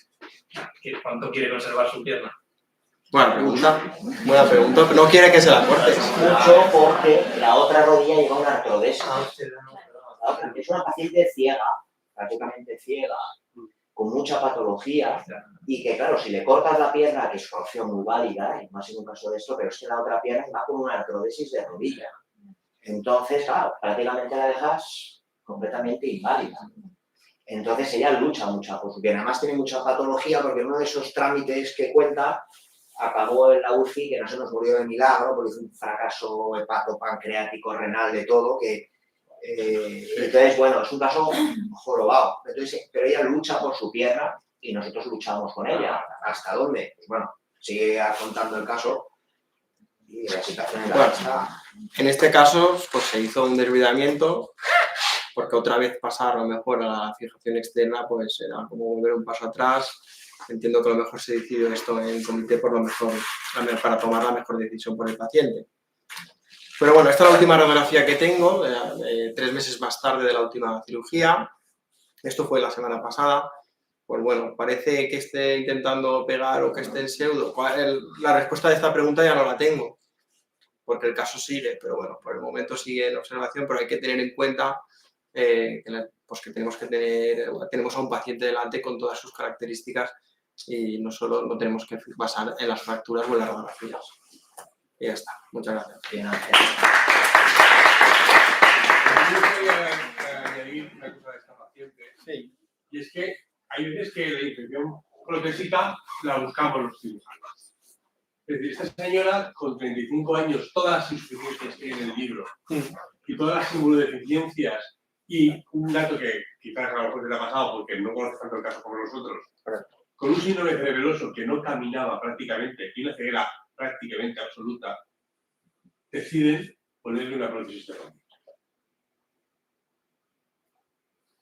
¿Cuánto quiere conservar su pierna? Buena pregunta. No quiere que se la cortes. Mucho porque la otra rodilla lleva una artrodesis. La otra, que es una paciente ciega, prácticamente ciega, con mucha patología, y que claro, si le cortas la pierna, que es una opción muy válida, y más en un caso de esto, pero es que la otra pierna va con una artrodesis de rodilla. Entonces, claro, prácticamente la dejas completamente inválida. Entonces ella lucha mucho por su pierna. Además tiene mucha patología porque uno de esos trámites que cuenta acabó en la UCI, que no se nos murió de milagro, porque hizo un fracaso hepatopancreático, renal, de todo, que entonces, bueno, es un caso jorobado. Entonces, pero ella lucha por su pierna y nosotros luchamos con ella. ¿Hasta dónde? Pues bueno, sigue contando el caso y la situación es la que está. En este caso, pues se hizo un desvidamiento, porque otra vez pasar a lo mejor a la fijación externa, pues era como volver un paso atrás. Entiendo que a lo mejor se decidió esto en el comité por lo mejor, para tomar la mejor decisión por el paciente. Pero bueno, esta es la última radiografía que tengo, 3 meses más tarde de la última cirugía. Esto fue la semana pasada. Pues bueno, parece que esté intentando pegar o que esté en pseudo. La respuesta de esta pregunta ya no la tengo, porque el caso sigue, pero bueno, por el momento sigue en observación, pero hay que tener en cuenta pues que tenemos a un paciente delante con todas sus características y no tenemos que basar en las fracturas o en las radiografías. Y ya está. Muchas gracias. Bien, gracias. Yo quería añadir una cosa de esta paciente. Sí. Y es que hay veces que la infección protésica la buscamos los cirujanos. Es decir, esta señora con 35 años, todas las insuficiencias que hay en el libro y todas las inmunodeficiencias y un dato que quizás a lo mejor se le ha pasado porque no conoce tanto el caso como nosotros, con un síndrome cerebeloso que no caminaba prácticamente y una ceguera prácticamente absoluta, deciden ponerle una prótesis de rodilla.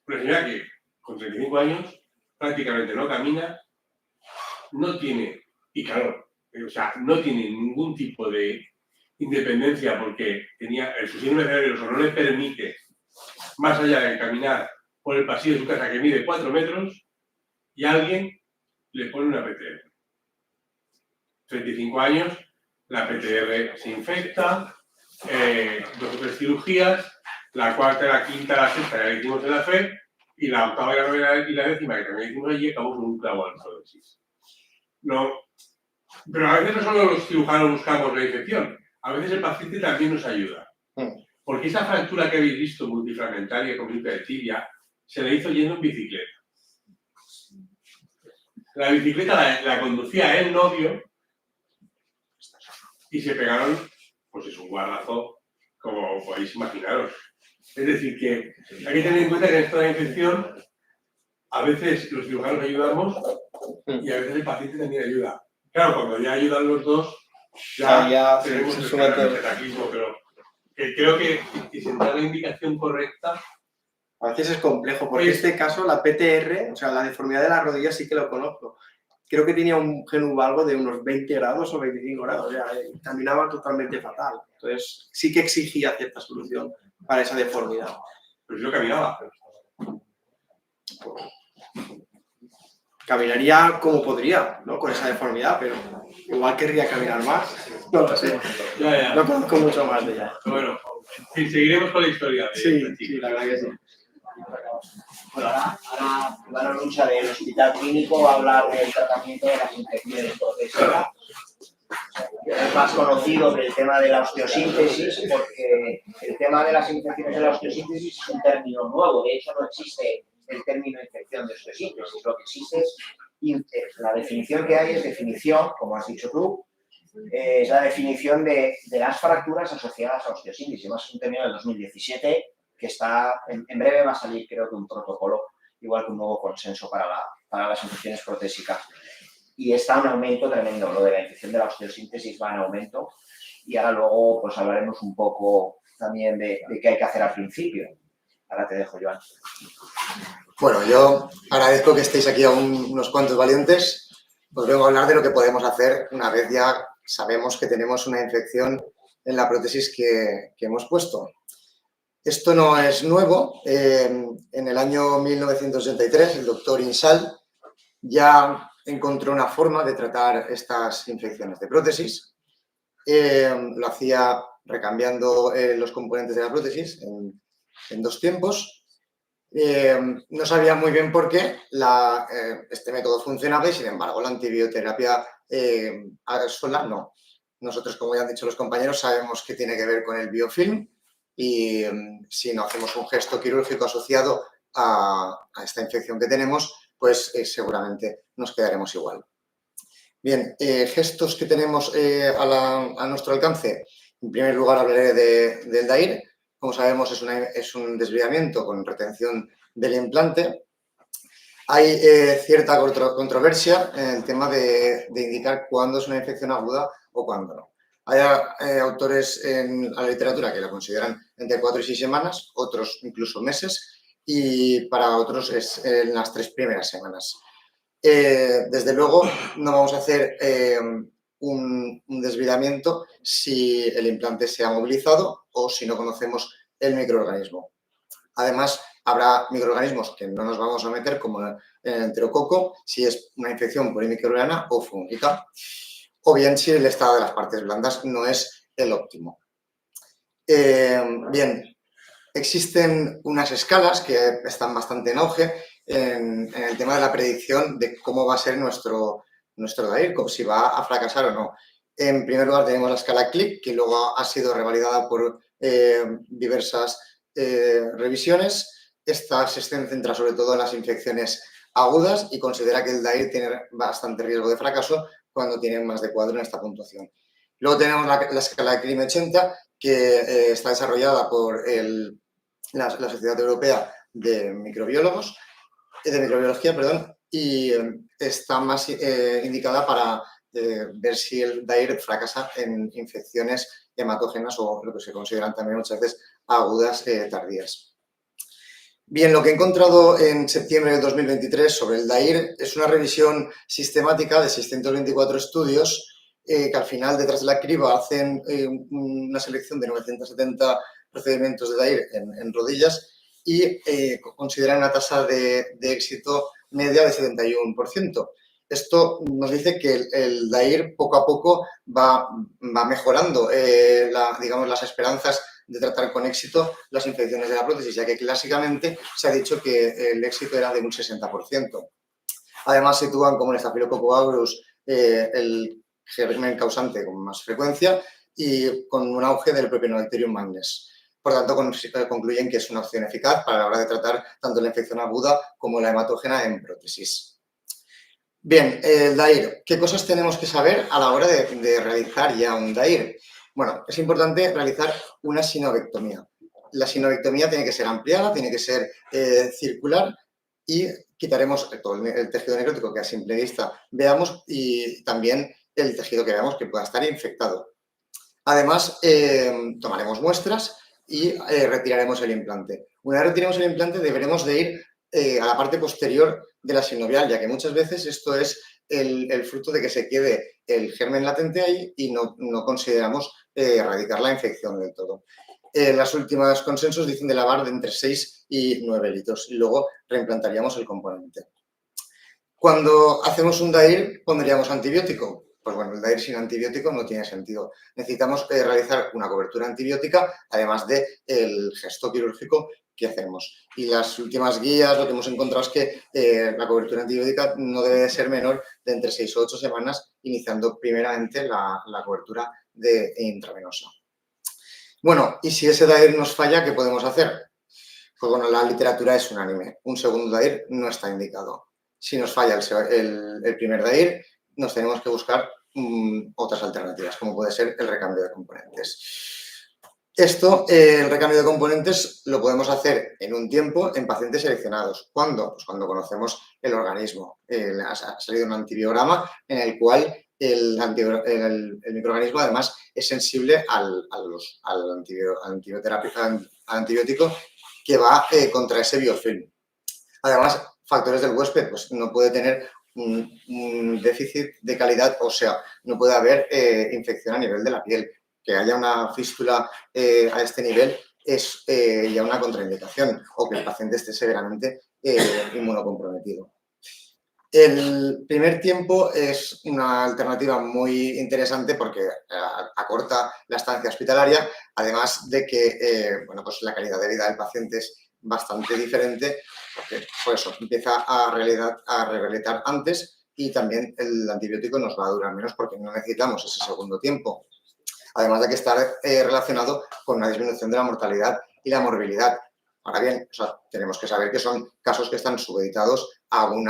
Una señora que con 35 años prácticamente no camina, no tiene, y claro, o sea, no tiene ningún tipo de independencia porque su síndrome cerebeloso no le permite, más allá de caminar por el pasillo de su casa que mide 4 metros, y alguien le pone una PTR. 35 años, la PTR se infecta, 2 o 3 cirugías, la cuarta, la quinta, la sexta ya la hicimos en la FE, y la octava, la novena y la décima que también hicimos allí, acabó con un clavo al prótesis. No, pero a veces no solo los cirujanos buscamos la infección, a veces el paciente también nos ayuda. Porque esa fractura que habéis visto multifragmentaria con gripe de tibia se la hizo yendo en bicicleta. La bicicleta la conducía el novio y se pegaron, pues es un guardazo, como podéis imaginaros. Es decir, que hay que tener en cuenta que en esta infección a veces los cirujanos ayudamos y a veces el paciente también ayuda. Claro, cuando ya ayudan los dos, ya tenemos el cataquismo, pero creo que sin dar la indicación correcta. A veces es complejo, porque en este caso la PTR, o sea, la deformidad de la rodilla sí que lo conozco. Creo que tenía un genuvalgo de unos 20 grados o 25 grados, o sea, caminaba totalmente fatal. Entonces sí que exigía cierta solución para esa deformidad. Pues yo caminaba. Caminaría como podría, ¿no? Con esa deformidad, pero igual querría caminar más. No lo sé. No conozco mucho más de ella. Bueno, seguiremos con la historia. Sí, la verdad que sí. Bueno, ahora Iván Aruncha del Hospital Clínico va a hablar del tratamiento de las infecciones protésicas. Es más conocido que el tema de la osteosíntesis, porque el tema de las infecciones de la osteosíntesis es un término nuevo. De hecho, no existe el término infección de osteosíntesis. Lo que existe es la definición que hay, es definición, como has dicho tú, es la definición de las fracturas asociadas a osteosíntesis. Más es un término del 2017 que está, en breve va a salir, creo que un protocolo, igual que un nuevo consenso para las infecciones protésicas. Y está en aumento tremendo, lo de la infección de la osteosíntesis va en aumento. Y ahora luego pues hablaremos un poco también de qué hay que hacer al principio. Ahora te dejo, Joan. Bueno, yo agradezco que estéis aquí unos cuantos valientes. Os vengo a hablar de lo que podemos hacer una vez ya sabemos que tenemos una infección en la prótesis que hemos puesto. Esto no es nuevo. En el año 1983, el doctor Insal ya encontró una forma de tratar estas infecciones de prótesis. Lo hacía recambiando los componentes de la prótesis en 2 tiempos. No sabía muy bien por qué este método funcionaba y, sin embargo, la antibioterapia sola no. Nosotros, como ya han dicho los compañeros, sabemos que tiene que ver con el biofilm y si no hacemos un gesto quirúrgico asociado a esta infección que tenemos, pues seguramente nos quedaremos igual. Bien, gestos que tenemos a nuestro alcance. En primer lugar, hablaré del DAIR. Como sabemos, es un desviamiento con retención del implante. Hay cierta controversia en el tema de indicar cuándo es una infección aguda o cuándo no. Hay autores en la literatura que lo consideran entre 4 y 6 semanas, otros incluso meses, y para otros es en las 3 primeras semanas. Desde luego, no vamos a hacer un desviamiento si el implante se ha movilizado o si no conocemos el microorganismo. Además, habrá microorganismos que no nos vamos a meter, como en el enterococo, si es una infección polimicrobiana o fúngica, o bien si el estado de las partes blandas no es el óptimo. Bien, existen unas escalas que están bastante en auge en el tema de la predicción de cómo va a ser nuestro DAIR, si va a fracasar o no. En primer lugar tenemos la escala CLIC, que luego ha sido revalidada por diversas revisiones. Esta se centra sobre todo en las infecciones agudas y considera que el DAIR tiene bastante riesgo de fracaso cuando tienen más de 4 en esta puntuación. Luego tenemos la escala CLIM 80, que está desarrollada por la Sociedad Europea de Microbiología, y está más indicada para ver si el DAIR fracasa en infecciones hematógenas o lo que se consideran también muchas veces agudas tardías. Bien, lo que he encontrado en septiembre de 2023 sobre el DAIR es una revisión sistemática de 624 estudios que al final, detrás de la criba, hacen una selección de 970 procedimientos de DAIR en rodillas y consideran una tasa de éxito media de 71%. Esto nos dice que el DAIR poco a poco va mejorando digamos, las esperanzas de tratar con éxito las infecciones de la prótesis, ya que clásicamente se ha dicho que el éxito era de un 60%. Además, sitúan como en Staphylococcus aureus el germen causante con más frecuencia y con un auge del Propionobacterium magnes. Por tanto, concluyen que es una opción eficaz para la hora de tratar tanto la infección aguda como la hematógena en prótesis. Bien, el DAIR. ¿Qué cosas tenemos que saber a la hora de realizar ya un DAIR? Bueno, es importante realizar una sinovectomía. La sinovectomía tiene que ser ampliada, tiene que ser circular y quitaremos todo el tejido necrótico que a simple vista veamos y también el tejido que veamos que pueda estar infectado. Además, tomaremos muestras y retiraremos el implante. Una vez retiremos el implante, deberemos de ir a la parte posterior de la sinovial, ya que muchas veces esto es el fruto de que se quede el germen latente ahí y no consideramos erradicar la infección del todo. Las últimas consensos dicen de lavar de entre 6 y 9 litros y luego reimplantaríamos el componente. Cuando hacemos un DAIR, ¿pondríamos antibiótico? Pues bueno, el DAIR sin antibiótico no tiene sentido. Necesitamos realizar una cobertura antibiótica, además del gesto quirúrgico que hacemos. Y las últimas guías, lo que hemos encontrado es que la cobertura antibiótica no debe de ser menor de entre 6 o 8 semanas, iniciando primeramente la cobertura intravenosa. Bueno, y si ese DAIR nos falla, ¿qué podemos hacer? Pues bueno, la literatura es unánime. Un segundo DAIR no está indicado. Si nos falla el primer DAIR, nos tenemos que buscar otras alternativas, como puede ser el recambio de componentes. El recambio de componentes lo podemos hacer en un tiempo en pacientes seleccionados. ¿Cuándo? Pues cuando conocemos el organismo. Ha salido un antibiograma en el cual el microorganismo además es sensible al antibiótico que va contra ese biofilm. Además, factores del huésped, pues no puede tener un déficit de calidad, o sea, no puede haber infección a nivel de la piel. Que haya una fístula a este nivel es ya una contraindicación o que el paciente esté severamente inmunocomprometido. El primer tiempo es una alternativa muy interesante porque acorta la estancia hospitalaria, además de que bueno, pues la calidad de vida del paciente es bastante diferente, porque por eso empieza a rehabilitar antes y también el antibiótico nos va a durar menos porque no necesitamos ese segundo tiempo. Además de que está relacionado con una disminución de la mortalidad y la morbilidad. Ahora bien, tenemos que saber que son casos que están supeditados a un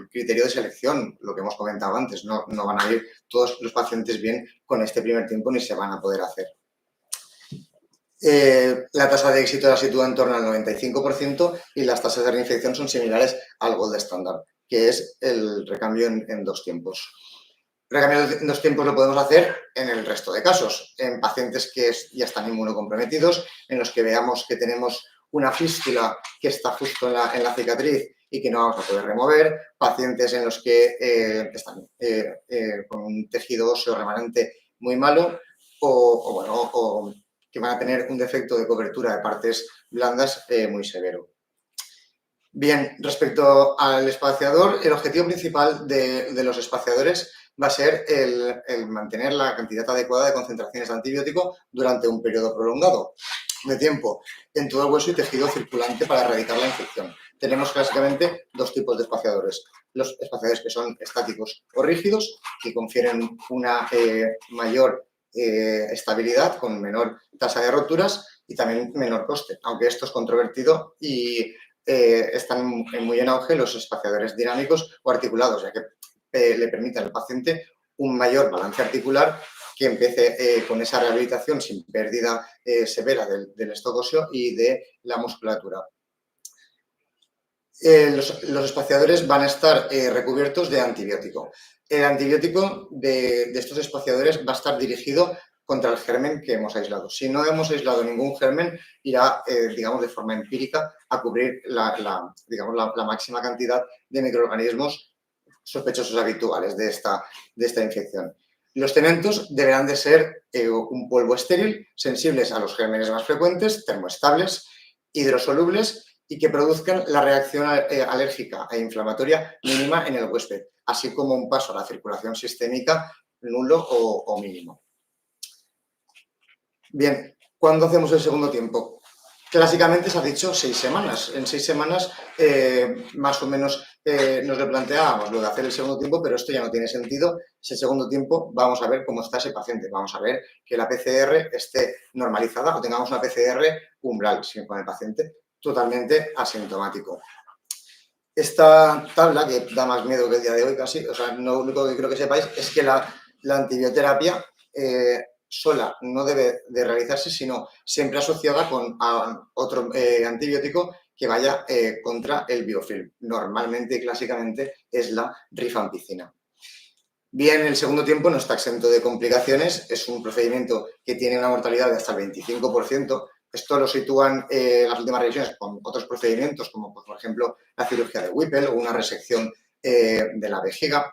criterio de selección, lo que hemos comentado antes. No van a ir todos los pacientes bien con este primer tiempo ni se van a poder hacer. La tasa de éxito la sitúa en torno al 95% y las tasas de reinfección son similares al gold estándar, que es el recambio en 2 tiempos. El recambio en 2 tiempos lo podemos hacer en el resto de casos, en pacientes que ya están inmunocomprometidos, en los que veamos que tenemos una fístula que está justo en la cicatriz y que no vamos a poder remover, pacientes en los que están con un tejido óseo remanente muy malo o que van a tener un defecto de cobertura de partes blandas muy severo. Bien, respecto al espaciador, el objetivo principal de los espaciadores va a ser el mantener la cantidad adecuada de concentraciones de antibiótico durante un periodo prolongado de tiempo en todo el hueso y tejido circulante para erradicar la infección. Tenemos clásicamente dos tipos de espaciadores. Los espaciadores que son estáticos o rígidos, que confieren una mayor estabilidad con menor tasa de roturas y también menor coste, aunque esto es controvertido y están muy en auge los espaciadores dinámicos o articulados, ya que le permiten al paciente un mayor balance articular, que empiece con esa rehabilitación sin pérdida severa del stock óseo y de la musculatura. Los espaciadores van a estar recubiertos de antibiótico. El antibiótico de estos espaciadores va a estar dirigido contra el germen que hemos aislado. Si no hemos aislado ningún germen, irá, digamos, de forma empírica a cubrir la máxima cantidad de microorganismos sospechosos habituales de esta infección. Los cementos deberán de ser un polvo estéril, sensibles a los gérmenes más frecuentes, termoestables, hidrosolubles y que produzcan la reacción alérgica e inflamatoria mínima en el huésped, así como un paso a la circulación sistémica nulo o mínimo. Bien, ¿cuándo hacemos el segundo tiempo? Clásicamente se ha dicho 6 semanas. En 6 semanas más o menos nos replanteábamos lo de hacer el segundo tiempo, pero esto ya no tiene sentido. Ese segundo tiempo vamos a ver cómo está ese paciente. Vamos a ver que la PCR esté normalizada o tengamos una PCR umbral, con el paciente totalmente asintomático. Esta tabla, que da más miedo que el día de hoy casi, o sea, lo único que quiero que sepáis es que la antibioterapia sola no debe de realizarse, sino siempre asociada con otro antibiótico que vaya contra el biofilm. Normalmente y clásicamente es la rifampicina. Bien, el segundo tiempo no está exento de complicaciones, es un procedimiento que tiene una mortalidad de hasta el 25%. Esto lo sitúan las últimas revisiones con otros procedimientos, como por ejemplo la cirugía de Whipple o una resección de la vejiga.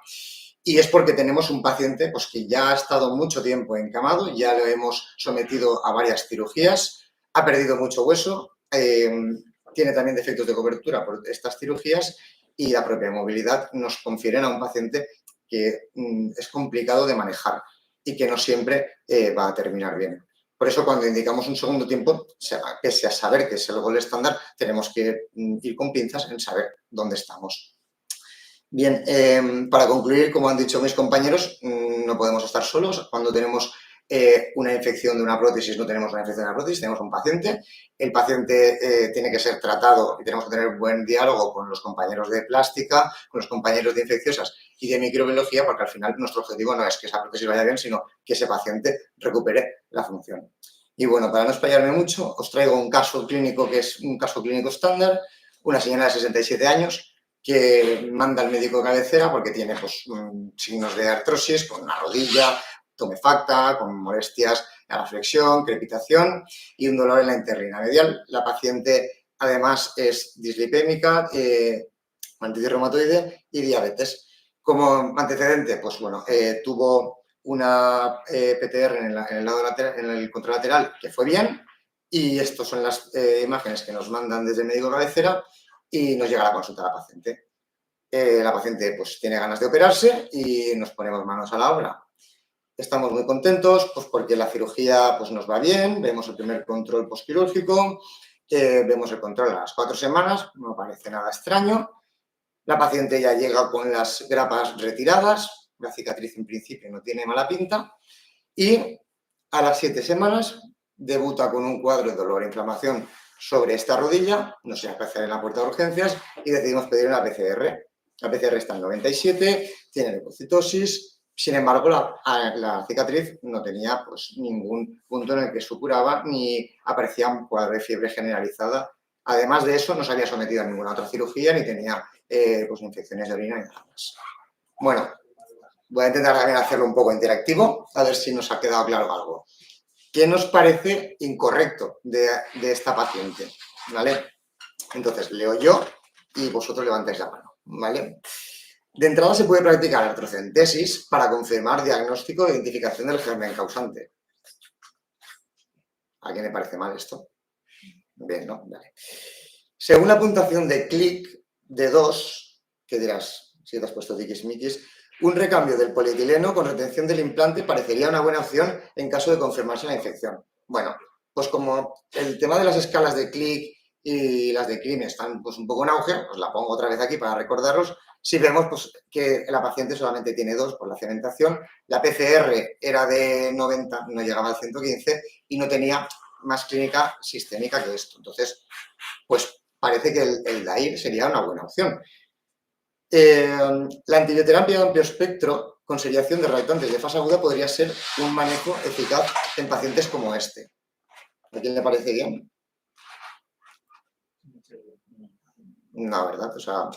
Y es porque tenemos un paciente pues, que ya ha estado mucho tiempo encamado, ya lo hemos sometido a varias cirugías, ha perdido mucho hueso, tiene también defectos de cobertura por estas cirugías y la propia movilidad nos confieren a un paciente que es complicado de manejar y que no siempre va a terminar bien. Por eso, cuando indicamos un segundo tiempo, pese a saber que es el gol estándar, tenemos que ir con pinzas en saber dónde estamos. Bien, para concluir, como han dicho mis compañeros, no podemos estar solos. Cuando tenemos una infección de una prótesis, no tenemos una infección de una prótesis, tenemos un paciente. El paciente tiene que ser tratado y tenemos que tener buen diálogo con los compañeros de plástica, con los compañeros de infecciosas y de microbiología, porque al final nuestro objetivo no es que esa prótesis vaya bien, sino que ese paciente recupere la función. Y bueno, para no explayarme mucho, os traigo un caso clínico que es un caso clínico estándar, una señora de 67 años que manda al médico de cabecera porque tiene pues, signos de artrosis, con una rodilla tumefacta, con molestias a la flexión, crepitación y un dolor en la interrina medial. La paciente además es dislipémica, artritis reumatoide y diabetes. Como antecedente, pues bueno, tuvo una PTR en el lado lateral, en el contralateral que fue bien y estas son las imágenes que nos mandan desde el médico de cabecera y nos llega la consulta a la paciente. La paciente pues, tiene ganas de operarse y nos ponemos manos a la obra. Estamos muy contentos pues, porque la cirugía pues, nos va bien, vemos el primer control postquirúrgico, vemos el control a las 4 semanas, no parece nada extraño. La paciente ya llega con las grapas retiradas, la cicatriz en principio no tiene mala pinta y a las 7 semanas debuta con un cuadro de dolor e inflamación sobre esta rodilla, nos aparece en la puerta de urgencias y decidimos pedir una PCR. La PCR está en 97, tiene leucocitosis, sin embargo la cicatriz no tenía pues, ningún punto en el que supuraba ni aparecía un cuadro de fiebre generalizada. Además de eso, no se había sometido a ninguna otra cirugía ni tenía pues, infecciones de orina ni nada más. Bueno, voy a intentar también hacerlo un poco interactivo, a ver si nos ha quedado claro algo. ¿Qué nos parece incorrecto de esta paciente? ¿vale? Entonces, leo yo y vosotros levantáis la mano, ¿vale? De entrada se puede practicar artrocentesis para confirmar diagnóstico e identificación del germen causante. ¿A quién le parece mal esto? Bien, ¿no? Vale. Según la puntuación de clic de 2, que dirás, si te has puesto tiquismiquis, un recambio del polietileno con retención del implante parecería una buena opción en caso de confirmarse la infección. Bueno, pues como el tema de las escalas de clic y las de CRIM están pues un poco en auge, os la pongo otra vez aquí para recordaros. Si vemos pues, que la paciente solamente tiene 2 por la cementación, la PCR era de 90, no llegaba al 115 y no tenía más clínica sistémica que esto. Entonces, pues parece que el DAIR sería una buena opción. La antibioterapia de amplio espectro con seriación de reactantes de fase aguda podría ser un manejo eficaz en pacientes como este. ¿A quién le parece bien? No, ¿verdad? O sea,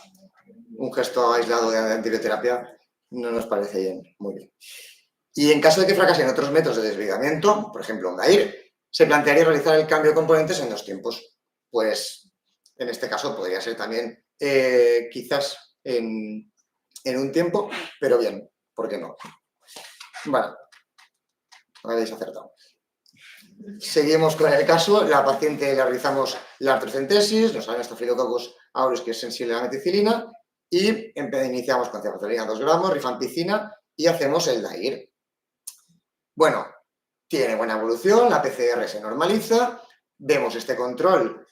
un gesto aislado de antibioterapia no nos parece bien. Muy bien. Y en caso de que fracasen otros métodos de desviamiento, por ejemplo, un DAIR, se plantearía realizar el cambio de componentes en 2 tiempos. Pues, en este caso, podría ser también quizás en un tiempo, pero bien, ¿por qué no? Vale, habéis acertado. Seguimos con el caso, la paciente le realizamos la artrocentesis, nos sale Staphylococcus aureus, que es sensible a la meticilina, y iniciamos con cefazolina 2 gramos, rifampicina, y hacemos el DAIR. Bueno, tiene buena evolución, la PCR se normaliza, vemos este control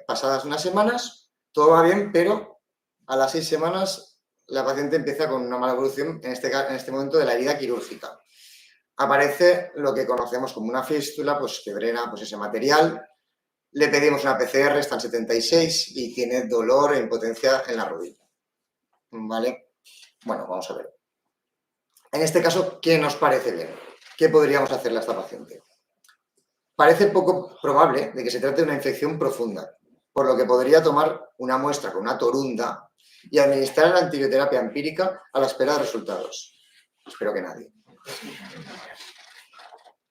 pasadas unas semanas, todo va bien, pero a las 6 semanas la paciente empieza con una mala evolución, en este momento de la herida quirúrgica. Aparece lo que conocemos como una fístula, pues que drena pues, ese material. Le pedimos una PCR, está en 76 y tiene dolor e impotencia en la rodilla. ¿Vale? Bueno, vamos a ver. En este caso, ¿qué nos parece bien? ¿Qué podríamos hacerle a esta paciente? Parece poco probable de que se trate de una infección profunda, por lo que podría tomar una muestra con una torunda y administrar la antibioterapia empírica a la espera de resultados. Espero que nadie.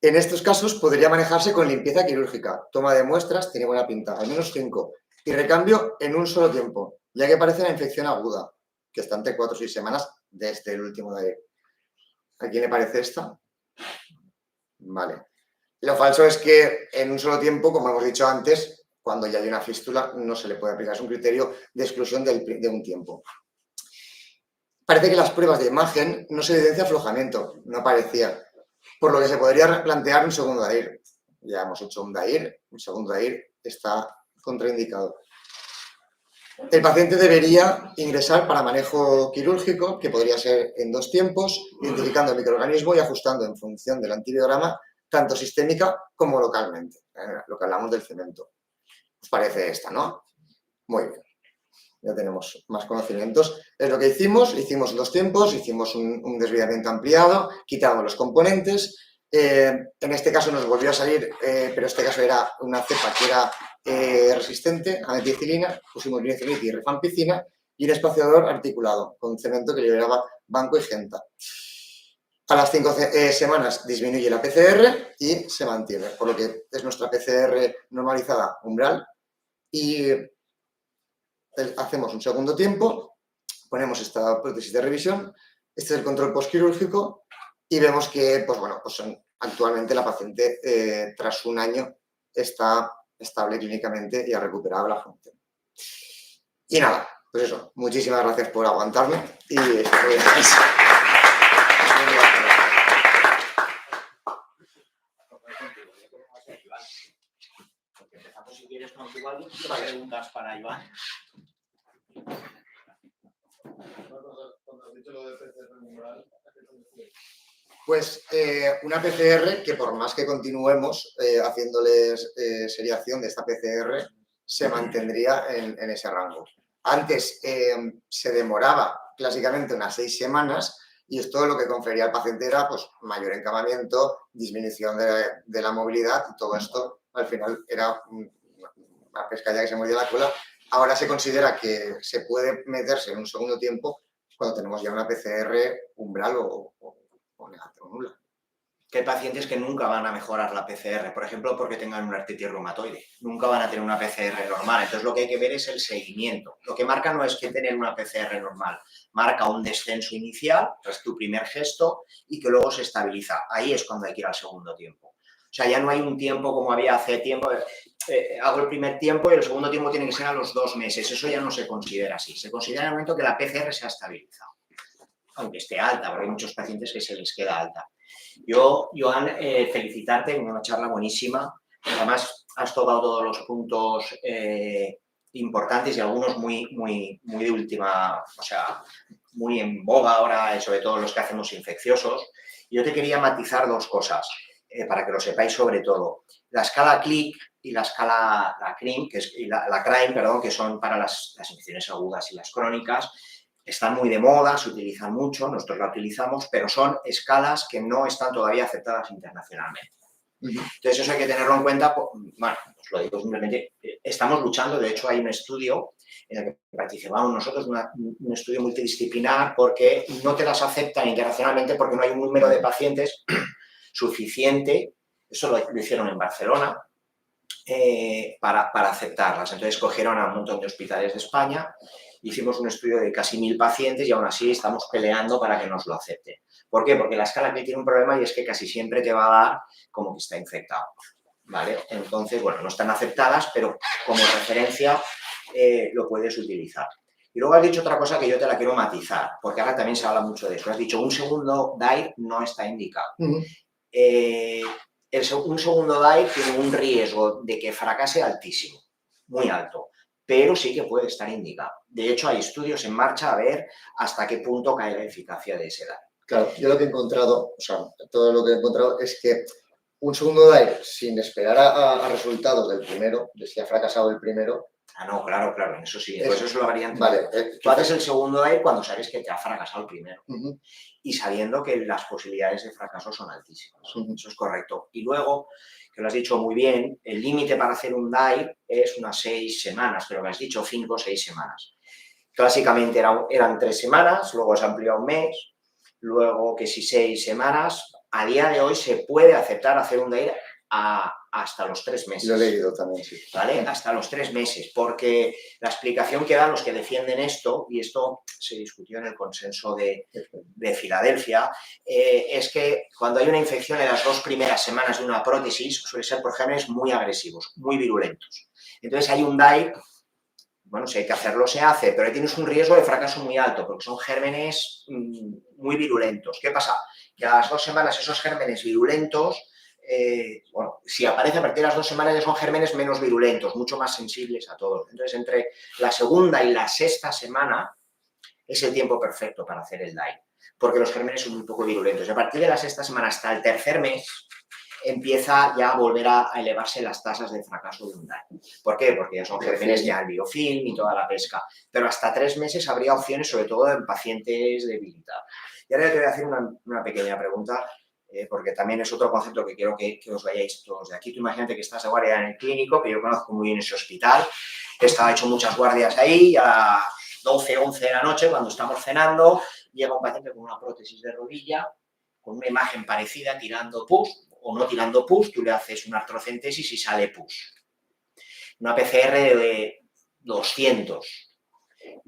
En estos casos podría manejarse con limpieza quirúrgica, toma de muestras, tiene buena pinta, al menos 5, y recambio en un solo tiempo, ya que parece una infección aguda, que está entre 4 o 6 semanas desde el último DAIR. ¿A quién le parece esta? Vale. Lo falso es que en un solo tiempo, como hemos dicho antes, cuando ya hay una fístula, no se le puede aplicar. Es un criterio de exclusión de un tiempo. Parece que las pruebas de imagen no se evidencia aflojamiento, no parecía. Por lo que se podría plantear un segundo DAIR. Ya hemos hecho un DAIR, un segundo DAIR está contraindicado. El paciente debería ingresar para manejo quirúrgico, que podría ser en 2 tiempos, identificando el microorganismo y ajustando en función del antibiograma, tanto sistémica como localmente, lo que hablamos del cemento. ¿Os parece esta, no? Muy bien. Ya tenemos más conocimientos. Es lo que hicimos en 2 tiempos, hicimos un desviamiento ampliado, quitamos los componentes. En este caso nos volvió a salir, pero este caso era una cepa que era resistente a meticilina, pusimos vinicilinita y rifampicina y un espaciador articulado con cemento que liberaba banco y genta. A las 5 semanas disminuye la PCR y se mantiene, por lo que es nuestra PCR normalizada umbral y hacemos un segundo tiempo, ponemos esta prótesis de revisión, este es el control postquirúrgico y vemos que, pues bueno, pues actualmente la paciente tras un año está estable clínicamente y ha recuperado la función. Y nada, pues eso, muchísimas gracias por aguantarme y Empezamos si quieres con tu valor, preguntas para Iván. Cuando has dicho lo de PCR umbral, ¿a qué te refieres? Pues una PCR que por más que continuemos haciéndoles seriación de esta PCR, se mantendría en ese rango. Antes se demoraba clásicamente unas 6 semanas y esto lo que confería al paciente era pues, mayor encamamiento, disminución de la movilidad y todo esto al final era una pescadilla que se mordía la cola. Ahora se considera que se puede meterse en un segundo tiempo cuando tenemos ya una PCR umbral o negativa o nula. que hay pacientes que nunca van a mejorar la PCR, por ejemplo, porque tengan una artritis reumatoide. Nunca van a tener una PCR normal. Entonces, lo que hay que ver es el seguimiento. Lo que marca no es que tener una PCR normal, marca un descenso inicial, es tu primer gesto, y que luego se estabiliza. Ahí es cuando hay que ir al segundo tiempo. O sea, ya no hay un tiempo como había hace tiempo, hago el primer tiempo y el segundo tiempo tiene que ser a los 2 meses. Eso ya no se considera así. Se considera en el momento que la PCR se ha estabilizado. Aunque esté alta, porque hay muchos pacientes que se les queda alta. Yo, Joan, felicitarte en una charla buenísima. Además, has tocado todos los puntos importantes y algunos muy de última, o sea, muy en boga ahora, sobre todo los que hacemos infecciosos. Yo te quería matizar 2 cosas, para que lo sepáis sobre todo. La escala CLIC y la escala CRIM, la CRIME, perdón, que son para las infecciones agudas y las crónicas, están muy de moda, se utilizan mucho, nosotros la utilizamos, pero son escalas que no están todavía aceptadas internacionalmente. Entonces eso hay que tenerlo en cuenta, bueno, os lo digo simplemente, estamos luchando, de hecho hay un estudio en el que participamos nosotros, un estudio multidisciplinar, porque no te las aceptan internacionalmente porque no hay un número de pacientes suficiente, eso lo hicieron en Barcelona, para aceptarlas. Entonces cogieron a un montón de hospitales de España, hicimos un estudio de casi 1000 pacientes y aún así estamos peleando para que nos lo acepten. ¿Por qué? Porque la escala que tiene un problema y es que casi siempre te va a dar como que está infectado, ¿vale? Entonces, bueno, no están aceptadas, pero como referencia lo puedes utilizar. Y luego has dicho otra cosa que yo te la quiero matizar, porque ahora también se habla mucho de eso. Has dicho un segundo DAIR no está indicado. Un segundo DAIR tiene un riesgo de que fracase altísimo, muy alto, pero sí que puede estar indicado. De hecho, hay estudios en marcha a ver hasta qué punto cae la eficacia de ese DAIR. Claro, yo lo que he encontrado, o sea, todo lo que he encontrado es que un segundo DAIR, sin esperar a resultados del primero, de si ha fracasado el primero... Ah, no, claro, en eso sí, pues eso es la variante. Vale. Tú haces el segundo DAIR cuando sabes que te ha fracasado el primero. Y sabiendo que las posibilidades de fracaso son altísimas. Eso es correcto. Y luego, que lo has dicho muy bien, el límite para hacer un DAIR es unas 6 semanas, pero que has dicho 5 o 6 semanas. Clásicamente eran 3 semanas, luego se amplió a 1 mes, luego que si 6 semanas. A día de hoy se puede aceptar hacer un DAIR hasta los 3 meses. Lo he leído también, sí. ¿Vale? Hasta los 3 meses, porque la explicación que dan los que defienden esto, y esto se discutió en el consenso de Filadelfia, es que cuando hay una infección en las 2 primeras semanas de una prótesis, suele ser por gérmenes muy agresivos, muy virulentos. Entonces hay un DAIR, bueno, si hay que hacerlo, se hace, pero ahí tienes un riesgo de fracaso muy alto, porque son gérmenes muy virulentos. ¿Qué pasa? Que a las 2 semanas esos gérmenes virulentos, bueno, si aparece a partir de las 2 semanas ya son gérmenes menos virulentos, mucho más sensibles a todos. Entonces, entre la segunda y la 6ª semana es el tiempo perfecto para hacer el DAIR, porque los gérmenes son muy poco virulentos. Y a partir de la 6ª semana hasta el 3er mes empieza ya a volver a elevarse las tasas de fracaso de un DAIR. ¿Por qué? Porque ya son gérmenes ya el biofilm y toda la pesca. Pero hasta 3 meses habría opciones, sobre todo en pacientes debilitados. Y ahora te voy a hacer una pequeña pregunta, porque también es otro concepto que quiero que os vayáis todos de aquí. Tú imagínate que estás de guardia en el clínico, que yo conozco muy bien ese hospital, he hecho muchas guardias ahí, y a las 12, 11 de la noche, cuando estamos cenando, llega un paciente con una prótesis de rodilla, con una imagen parecida, tirando pus, o no tirando pus, tú le haces una artrocentesis y sale pus. Una PCR de 200.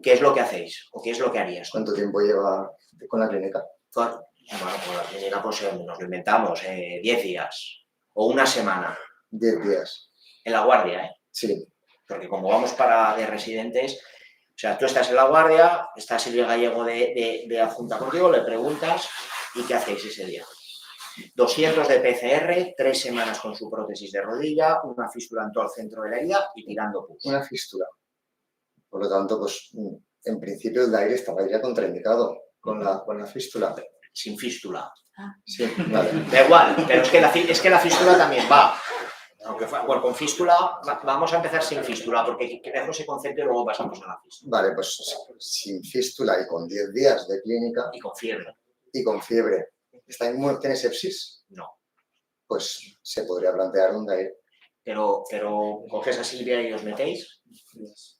¿Qué es lo que hacéis? ¿O qué es lo que harías? ¿Cuánto tiempo lleva con la clínica? Bueno, con la clínica pues nos lo inventamos, 10 días o una semana. 10 días. En la guardia, ¿eh? Sí. Porque como vamos de residentes, o sea, tú estás en la guardia, está Silvia Gallego de adjunta contigo, le preguntas ¿y qué hacéis ese día? 200 de PCR, 3 semanas con su prótesis de rodilla, una fístula en todo el centro de la herida y tirando pus. Una fístula. Por lo tanto, pues en principio el DAIR estaba ya contraindicado con la fístula. Sin fístula. Sí, vale. Da igual, pero es que la fístula también va. Aunque bueno, con fístula, vamos a empezar sin fístula, porque dejo ese concepto y luego pasamos a la fístula. Vale, pues sin fístula y con 10 días de clínica. Y con fiebre. Y con fiebre. ¿Tiene sepsis? No. Pues se podría plantear un DAIR. Pero coges a Silvia y os metéis.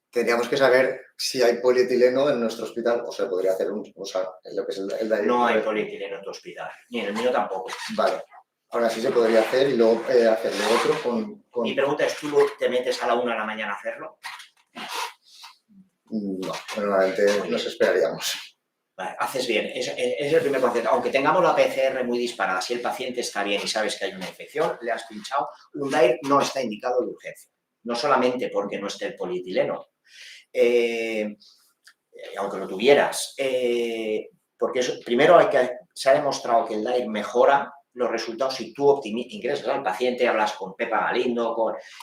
Tendríamos que saber si hay polietileno en nuestro hospital o se podría hacer lo que es el DAIR. No hay polietileno en tu hospital, ni en el mío tampoco. Vale. aún así se podría hacer y luego hacerle otro con... Mi pregunta es, ¿tú te metes a la 1 de la mañana a hacerlo? No, normalmente nos esperaríamos. Vale, haces bien, es el primer concepto. Aunque tengamos la PCR muy disparada, si el paciente está bien y sabes que hay una infección, le has pinchado, un DAIR no está indicado de urgencia. No solamente porque no esté el polietileno, aunque lo tuvieras, porque eso, primero se ha demostrado que el DAIR mejora los resultados si tú ingresas al paciente, hablas con Pepa Galindo,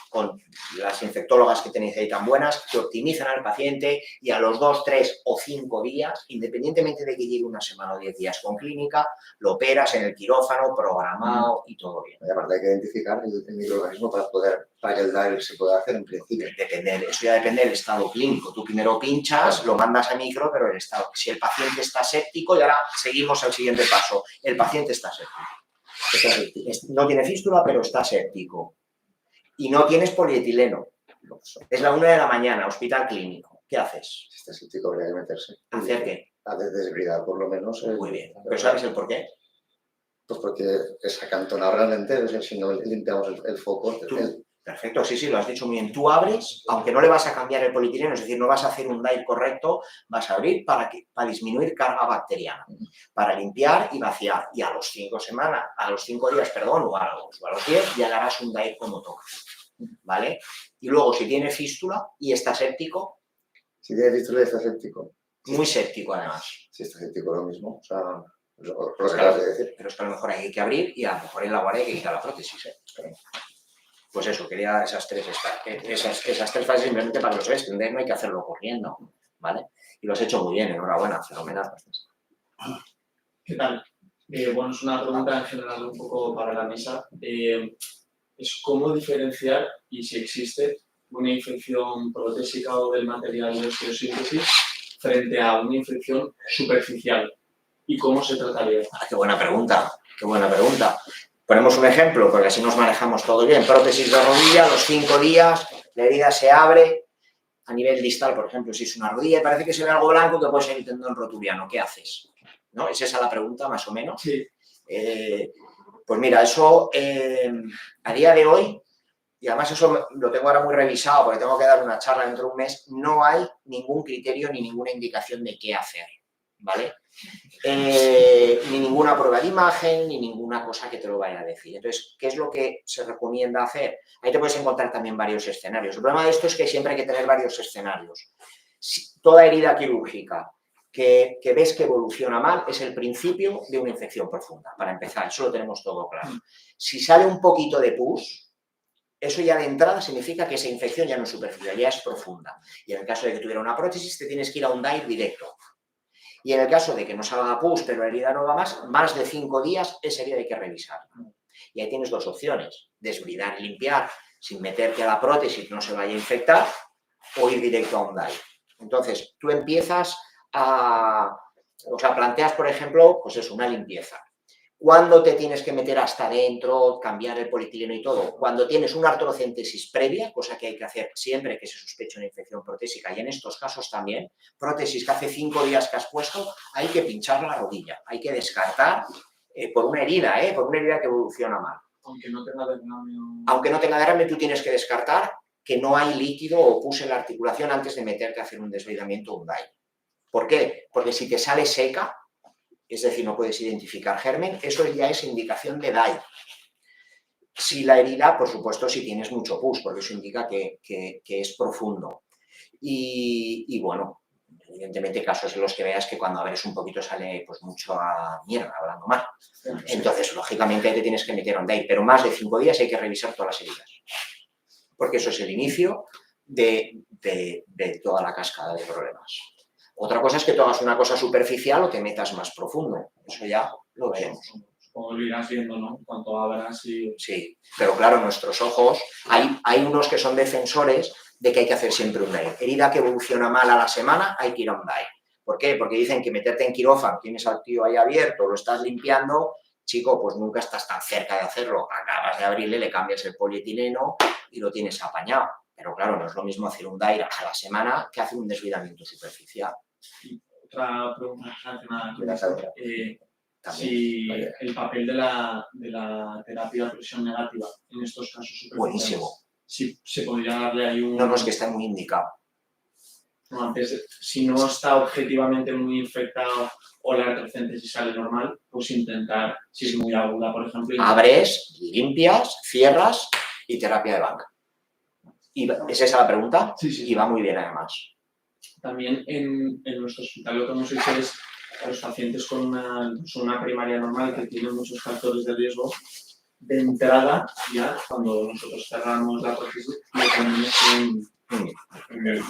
con las infectólogas que tenéis ahí tan buenas, que optimizan al paciente y a los 2, 3 o 5 días, independientemente de que llegue una semana o 10 días con clínica, lo operas en el quirófano, programado y todo bien. Y aparte hay que identificar el microorganismo para que el DAIR se pueda hacer en principio. Eso ya depende del estado clínico. Tú primero pinchas, lo mandas a micro, pero el estado. Si el paciente está séptico, y ahora seguimos al siguiente paso. El paciente está séptico. No tiene fístula, pero está séptico. Y no tienes polietileno. Es la 1 de la mañana, hospital clínico. ¿Qué haces? Si está séptico habría que meterse. ¿Hacer qué? A desbridar, por lo menos. Muy bien. ¿Pero sabes el por qué? Pues porque es acantonado realmente, si no limpiamos el foco. Perfecto, sí, lo has dicho muy bien. Tú abres, aunque no le vas a cambiar el polietileno, es decir, no vas a hacer un DAIR correcto, vas a abrir para disminuir carga bacteriana, para limpiar y vaciar. Y a los 5 días, o a los 10, ya harás un DAIR como toca, ¿vale? Y luego, si tiene fístula y está séptico... Si tiene fístula y está séptico. Muy séptico, además. Si está séptico, lo mismo. O sea, lo que acabas de decir. Pero es que a lo mejor hay que abrir y a lo mejor en la guardia hay que quitar la prótesis, Pues eso, quería esas tres fases simplemente para que lo sabéis, entender, no hay que hacerlo corriendo, ¿vale? Y lo has hecho muy bien, enhorabuena, fenomenal. ¿Qué tal? Bueno, es una pregunta en general un poco para la mesa. Es cómo diferenciar, y si existe, una infección protésica o del material de osteosíntesis frente a una infección superficial. ¿Y cómo se trataría? Qué buena pregunta, qué buena pregunta. Ponemos un ejemplo, porque así nos manejamos todo bien. Prótesis de rodilla, a los 5 días, la herida se abre a nivel distal, por ejemplo, si es una rodilla y parece que se ve algo blanco que puede ser el tendón rotuliano. ¿Qué haces? ¿No? ¿Es esa la pregunta, más o menos? Sí. Pues mira, eso a día de hoy, y además eso lo tengo ahora muy revisado porque tengo que dar una charla dentro de un mes, no hay ningún criterio ni ninguna indicación de qué hacer, ¿vale? Ni ninguna prueba de imagen, ni ninguna cosa que te lo vaya a decir. Entonces, ¿qué es lo que se recomienda hacer? Ahí te puedes encontrar también varios escenarios. El problema de esto es que siempre hay que tener varios escenarios. Toda herida quirúrgica que ves que evoluciona mal es el principio de una infección profunda. Para empezar, eso lo tenemos todo claro. Si sale un poquito de pus, eso ya de entrada significa que esa infección ya no es superficial, ya es profunda. Y en el caso de que tuviera una prótesis, te tienes que ir a un DAIR directo. Y en el caso de que no salga pus, pero la herida no va más de 5 días, esa herida hay que revisarla. Y ahí tienes 2 opciones, desbridar y limpiar sin meterte a la prótesis, no se vaya a infectar, o ir directo a un DAIR. Entonces, tú empiezas planteas, por ejemplo, pues eso, una limpieza. ¿Cuándo te tienes que meter hasta adentro, cambiar el polietileno y todo? Cuando tienes una artrocentesis previa, cosa que hay que hacer siempre que se sospeche una infección protésica, y en estos casos también, prótesis que hace 5 días que has puesto, hay que pinchar la rodilla, hay que descartar por una herida que evoluciona mal. Aunque no tenga derrame. Aunque no tenga derrame, tú tienes que descartar que no hay líquido o pus en la articulación antes de meterte a hacer un desbridamiento o un DAIR. ¿Por qué? Porque si te sale seca, es decir, no puedes identificar germen, eso ya es indicación de DAIR. Si la herida, por supuesto, si tienes mucho pus, porque eso indica que es profundo. Y bueno, evidentemente casos en los que veas que cuando abres un poquito sale pues mucho a mierda, hablando mal. Entonces, lógicamente, te tienes que meter un DAIR, pero más de 5 días hay que revisar todas las heridas. Porque eso es el inicio de toda la cascada de problemas. Otra cosa es que tú hagas una cosa superficial o te metas más profundo. Eso ya lo veremos. Como lo irás viendo, ¿no? Cuanto abras y... Sí, pero claro, nuestros ojos, hay unos que son defensores de que hay que hacer siempre un DAIR. Herida que evoluciona mal a la semana, hay que ir a un DAIR. ¿Por qué? Porque dicen que meterte en quirófano, tienes al tío ahí abierto, lo estás limpiando, chico, pues nunca estás tan cerca de hacerlo. Acabas de abrirle, le cambias el polietileno y lo tienes apañado. Pero claro, no es lo mismo hacer un DAIR a la semana que hacer un desbridamiento superficial. Y otra pregunta relacionada con esto. También. si el papel de la terapia presión negativa en estos casos superficiales, Buenísimo. si se podría darle ahí un... No, es que está muy indicado. No, antes, si no está objetivamente muy infectado o la retrocentesis sale normal, pues intentar, si es muy aguda, por ejemplo... Abres, limpias, cierras y terapia de banca. ¿Es esa la pregunta? Sí. Y va muy bien además. También en nuestro hospital lo que hemos hecho es a los pacientes con una primaria normal que tienen muchos factores de riesgo, de entrada, ya cuando nosotros cerramos la prótesis, le ponemos un...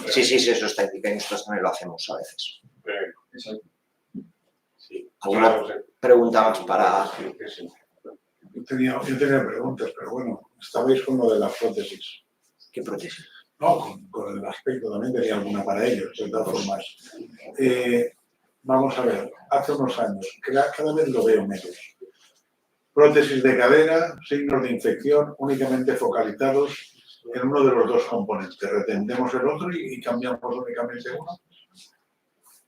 Sí, eso está indicado y nosotros también lo hacemos a veces. Exacto. ¿Alguna pregunta más para...? Yo tenía preguntas, pero bueno, estabais con lo de las prótesis. ¿Qué prótesis? No, con el aspecto también tenía alguna para ellos, de todas formas. Vamos a ver, hace unos años, cada vez lo veo menos. Prótesis de cadera, signos de infección únicamente focalizados en uno de los dos componentes. Retendemos el otro y cambiamos únicamente uno.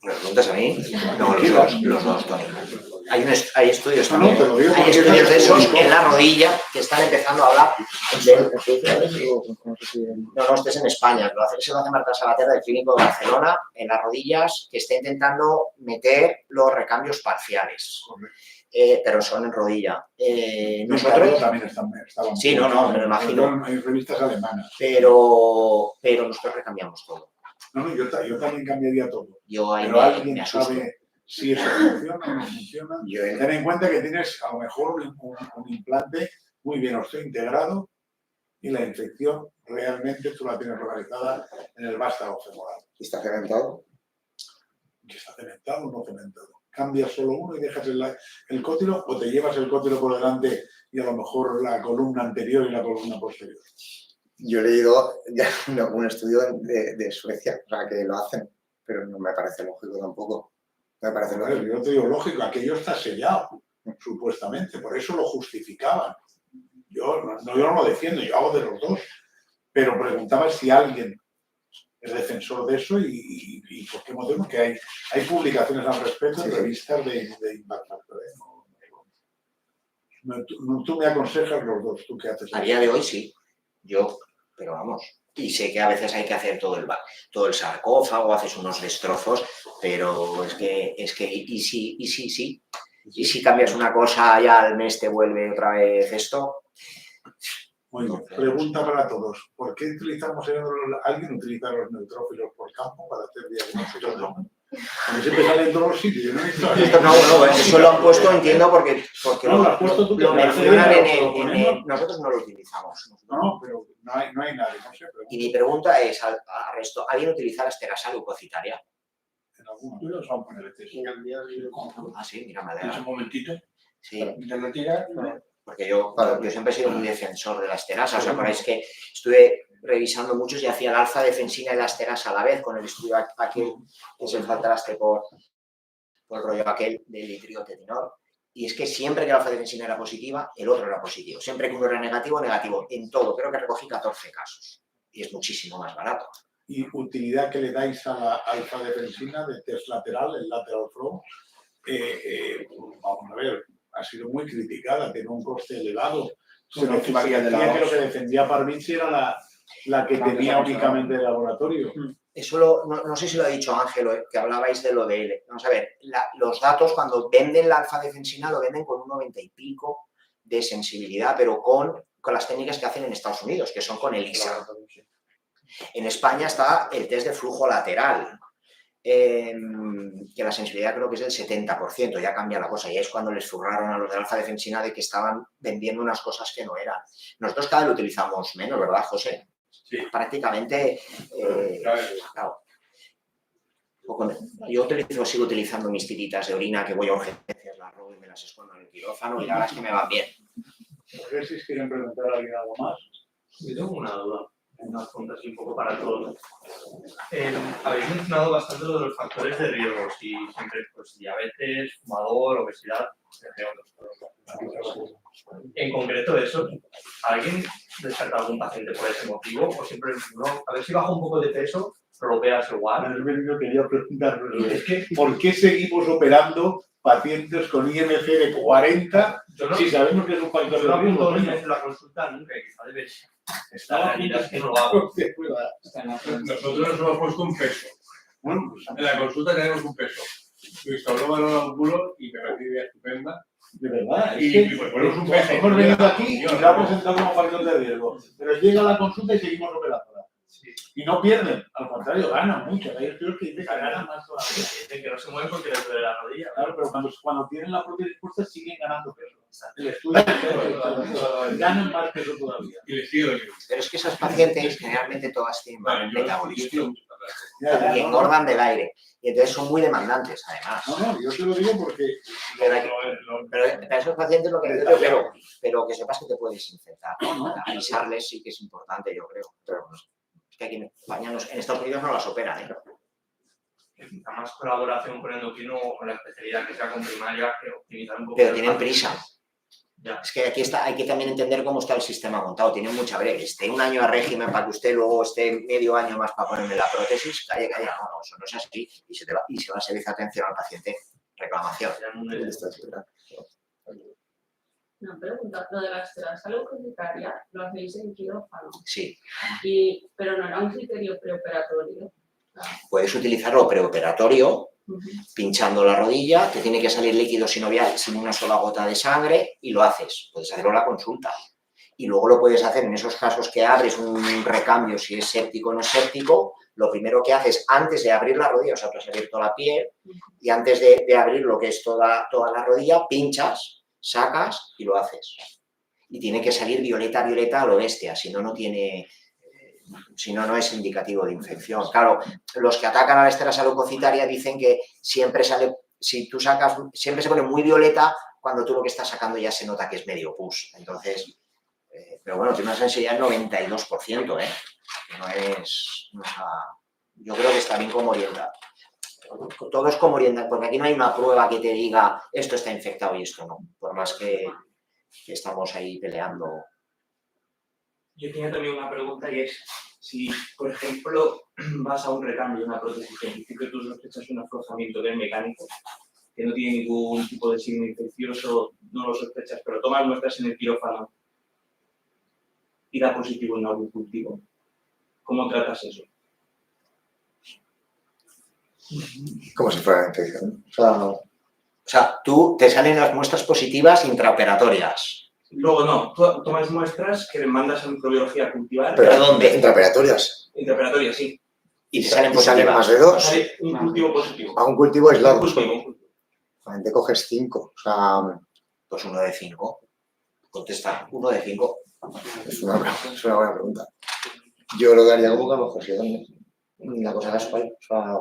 ¿Me lo preguntas a mí? No, los dos, Tony. Hay estudios también. No, te lo digo hay estudios de esos en la rodilla que están empezando a hablar de... No, este es en España. Se lo hace Marta Sabater del Clínico de Barcelona en las rodillas, que está intentando meter los recambios parciales. Pero son en rodilla. Nosotros también estaban. Sí, no, me lo imagino. Hay revistas alemanas. Pero nosotros recambiamos todo. No, yo también cambiaría todo. Yo ahí pero alguien me asusto. sabe si eso funciona o no funciona. Ten en cuenta que tienes a lo mejor un implante muy bien integrado y la infección realmente tú la tienes localizada en el vástago femoral. ¿Y está cementado? ¿Y está cementado o no cementado? Cambias solo uno y dejas el cótilo o te llevas el cótilo por delante y a lo mejor la columna anterior y la columna posterior. Yo he leído ya un estudio de Suecia, o sea, que lo hacen, pero no me parece lógico tampoco. Me parece lógico. Yo te digo lógico, aquello está sellado, supuestamente, por eso lo justificaban. Yo no lo defiendo, yo hago de los dos, pero preguntaba si alguien es defensor de eso y por qué motivo, que hay publicaciones al respecto en revistas de Impact Factor. Tú me aconsejas los dos, ¿tú qué haces? A día de hoy sí, yo, pero vamos. Y sé que a veces hay que hacer todo el sarcófago, haces unos destrozos, pero es que y si cambias una cosa ya al mes te vuelve otra vez esto. Muy bien. Pregunta para todos. ¿Por qué alguien utiliza los neutrófilos por campo para hacer diagnósticos? A mí siempre salen en todos los sitios. No, eso lo han puesto, entiendo, porque no, lo has puesto tú, lo mencionan en nosotros no lo utilizamos. No, pero no hay nadie, no sé. Y mi pregunta es, al resto, ¿alguien utiliza la esterasa leucocitaria? En algunos estudios vamos a poner Ah, sí, mira, me alegra. Un momentito. Sí. Alternativa. Porque yo siempre he sido muy defensor de la esterasa. ¿Os acordáis que estuve revisando muchos y hacía la alfa-defensina y la esterasa a la vez con el estudio aquel que se faltaste por el rollo aquel del litriotetinol? Y es que siempre que la alfa-defensina era positiva, el otro era positivo. Siempre que uno era negativo, negativo. En todo. Creo que recogí 14 casos. Y es muchísimo más barato. ¿Y utilidad que le dais a la alfa-defensina de test lateral, el lateral flow? Vamos a ver, ha sido muy criticada, tiene un coste elevado. Se decía que lo que defendía Parvici era la que tenía únicamente el laboratorio. Eso no sé si lo ha dicho Ángel, que hablabais de lo de él. Vamos a ver, los datos cuando venden la alfa-defensina lo venden con un 90 y pico de sensibilidad, pero con las técnicas que hacen en Estados Unidos, que son con ELISA. En España está el test de flujo lateral, que la sensibilidad creo que es del 70%, ya cambia la cosa, y es cuando les zurraron a los de alfa-defensina de que estaban vendiendo unas cosas que no eran. Nosotros cada vez lo utilizamos menos, ¿verdad, José? Sí. Prácticamente, claro. Yo sigo utilizando mis tiritas de orina que voy a urgencias, las robo y me las escondo en el quirófano y la verdad es que me van bien. A ver si quieren preguntar a alguien algo más. Yo tengo una duda, unas preguntas un poco para todos. Habéis mencionado bastante lo de los factores de riesgo, y siempre pues diabetes, fumador, obesidad, entre otros. En concreto eso, ¿alguien descarta algún paciente por ese motivo? O siempre, no, a ver si baja un poco de peso lo operas igual. Yo quería preguntarnos, es que ¿por qué seguimos operando pacientes con IMC de 40 si sabemos que es un factor de riesgo? En la consulta nunca, quizá debes. La realidad es que no lo hago. Nosotros nos hemos puesto un peso. Bueno, pues, En la consulta tenemos un peso. Luis habló Manolo Angulo y me parece idea estupenda. de verdad, es Y que pues ponemos un peso. hemos venido aquí y lo ha presentado como factor de riesgo, pero llega la consulta y seguimos operándola. Y no pierden, al contrario, ganan mucho. Hay estudios que dicen que ganan más todavía. Dicen que no se mueven porque les duele la rodilla. Claro, pero cuando tienen la prótesis puesta siguen ganando peso. El estudio ganan más peso todavía. Y les sigue doliendo. Pero es que esas pacientes generalmente todas tienen Vale, yo metabolismo Ya, y no, engordan del aire. Y entonces son muy demandantes, además. no, yo te lo digo porque Pero para esos pacientes lo que pero que sepas que te puedes infectar. Avisarles sí que es importante, yo creo. Pero bueno, es que aquí en España, en Estados Unidos no las operan, ¿eh? Necesita más colaboración con el endocrino o con la especialidad que sea con primaria que optimizar un poco. Pero el tienen paciente. prisa. Ya. Es que aquí hay que también entender cómo está el sistema montado. Tiene mucha breve. Esté un año a régimen para que usted luego esté medio año más para ponerme la prótesis. Calla. No, eso no es así. Y se va a servir atención al paciente. Reclamación. Una pregunta, lo de la esterosa leucocitaria lo hacéis en quirófano, Sí. pero no era un criterio preoperatorio. Puedes utilizarlo preoperatorio, Ujú. pinchando la rodilla, te tiene que salir líquido sinovial sin una sola gota de sangre y lo haces. Puedes hacerlo en la consulta. Y luego lo puedes hacer en esos casos que abres un recambio, si es séptico o no es séptico, lo primero que haces antes de abrir la rodilla, o sea, tú has abierto la piel, y antes de abrir lo que es toda la rodilla, pinchas, sacas y lo haces. Y tiene que salir violeta a lo bestia, si no, no es indicativo de infección. Claro, los que atacan a la esterasa leucocitaria dicen que siempre sale, si tú sacas, siempre se pone muy violeta cuando tú lo que estás sacando ya se nota que es medio pus. Entonces, pero bueno, tiene una sensibilidad del 92%, ¿eh? Yo creo que está bien como orientar. Todo es como orientar, porque aquí no hay una prueba que te diga esto está infectado y esto no, por más que estamos ahí peleando. Yo tenía también una pregunta y es, si, por ejemplo, vas a un recambio de una prótesis científica y tú sospechas un aflojamiento del mecánico, que no tiene ningún tipo de signo infeccioso, no lo sospechas, pero tomas muestras en el quirófano y da positivo en algún cultivo. ¿Cómo tratas eso? Como si fuera una infección. O sea, tú te salen las muestras positivas intraoperatorias. Luego no, tú tomas muestras que mandas a microbiología a cultivar. ¿Pero a dónde? Intraoperatorias. Intraoperatorias, sí. Y te salen Y salen positivas. más de 2. Sale un cultivo positivo. A un cultivo aislado. Un cultivo. Te coges 5. O sea, Pues 1 de 5. Contesta, 1 de 5. es una buena pregunta. Yo lo daría como que a lo mejor sí, ¿dónde? La cosa casual. O sea,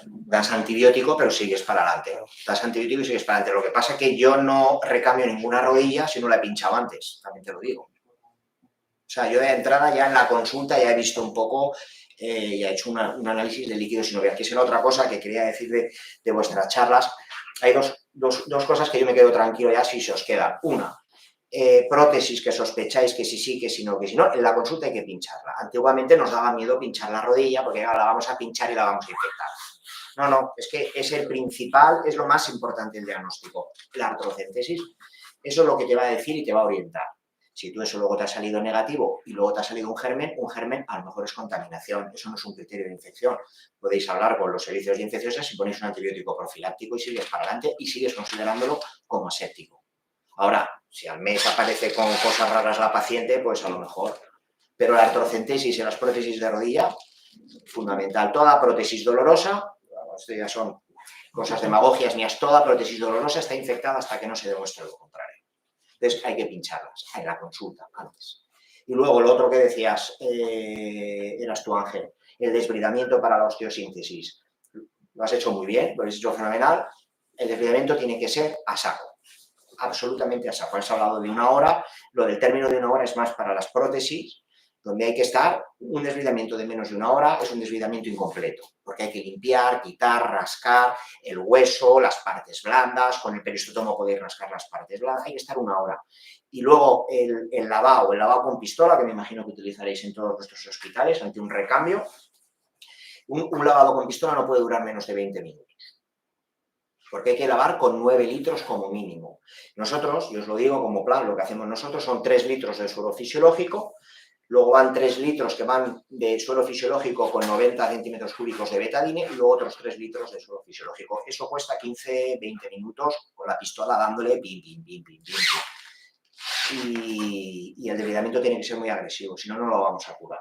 Das antibiótico, pero sigues para adelante. Das antibiótico y sigues para adelante. Lo que pasa es que yo no recambio ninguna rodilla si no la he pinchado antes, también te lo digo. O sea, yo de entrada ya en la consulta ya he visto un poco, ya he hecho un análisis de líquido sinovial, que es la otra cosa que quería decir de vuestras charlas. Hay dos cosas que yo me quedo tranquilo ya si se os quedan. Una, prótesis que sospecháis que sí, que si no, en la consulta hay que pincharla. Antiguamente nos daba miedo pinchar la rodilla porque ahora la vamos a pinchar y la vamos a infectar. No, es que es el principal, es lo más importante el diagnóstico. La artrocentesis, eso es lo que te va a decir y te va a orientar. Si tú eso luego te ha salido negativo y luego te ha salido un germen a lo mejor es contaminación, eso no es un criterio de infección. Podéis hablar con los servicios de infecciosas y ponéis un antibiótico profiláctico y sigues para adelante y sigues considerándolo como aséptico. Ahora, si al mes aparece con cosas raras la paciente, pues a lo mejor. Pero la artrocentesis y las prótesis de rodilla, fundamental. Toda prótesis dolorosa, esto ya son cosas demagogias mías, toda prótesis dolorosa está infectada hasta que no se demuestre lo contrario. Entonces hay que pincharlas en la consulta antes. Y luego lo otro que decías, eras tú, Ángel, el desbridamiento para la osteosíntesis. Lo has hecho muy bien, lo has hecho fenomenal. El desbridamiento tiene que ser a saco. Absolutamente a saco. Has hablado de 1 hora, lo del término de 1 hora es más para las prótesis, donde hay que estar, un desbridamiento de menos de 1 hora es un desbridamiento incompleto, porque hay que limpiar, quitar, rascar el hueso, las partes blandas, con el peristotomo podéis rascar las partes blandas, hay que estar 1 hora. Y luego el lavado con pistola, que me imagino que utilizaréis en todos vuestros hospitales ante un recambio, Un lavado con pistola no puede durar menos de 20 minutos. Porque hay que lavar con 9 litros como mínimo. Nosotros, y os lo digo como plan, lo que hacemos nosotros son 3 litros de suero fisiológico, luego van 3 litros que van de suero fisiológico con 90 centímetros cúbicos de betadine y luego otros 3 litros de suero fisiológico. Eso cuesta 15-20 minutos con la pistola dándole pim, pim, pim, pim, pim, pim. Y el debridamiento tiene que ser muy agresivo, si no, no lo vamos a curar.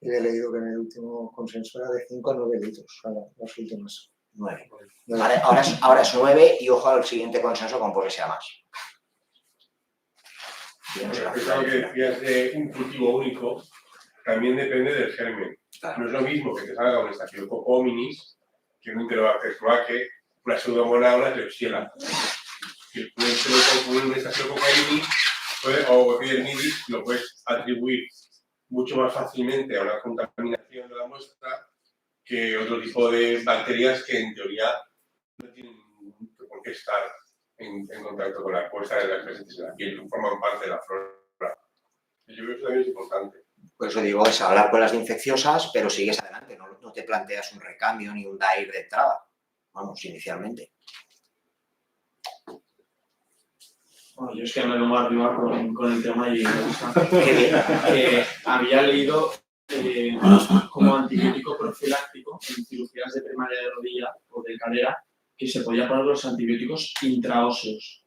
Y he leído que en el último consenso era de 5 a 9 litros, las últimas. 9. Ahora es 9 y ojo al siguiente consenso con puede que sea más. Respecto a lo que decías de un cultivo único, también depende del germen. No es lo mismo que te salga un Staphylococcus hominis que un Enterobacter cloacae, una pseudomonas o una Klebsiella. Un Staphylococcus hominis o epidermidis lo puedes atribuir mucho más fácilmente a una contaminación de la muestra que otro tipo de bacterias que en teoría no tienen por qué estar en contacto con la muestra de las presentes en la piel, forman parte de la flora. Yo creo que eso también es importante. Por eso digo, es hablar con las infecciosas, pero sigues adelante, no te planteas un recambio ni un DAIR de entrada, vamos, inicialmente. Bueno, yo es que me vengo arriba con el tema y Qué bien. Había leído como antibiótico profiláctico en cirugías de primaria de rodilla o de cadera que se podía poner los antibióticos intraóseos.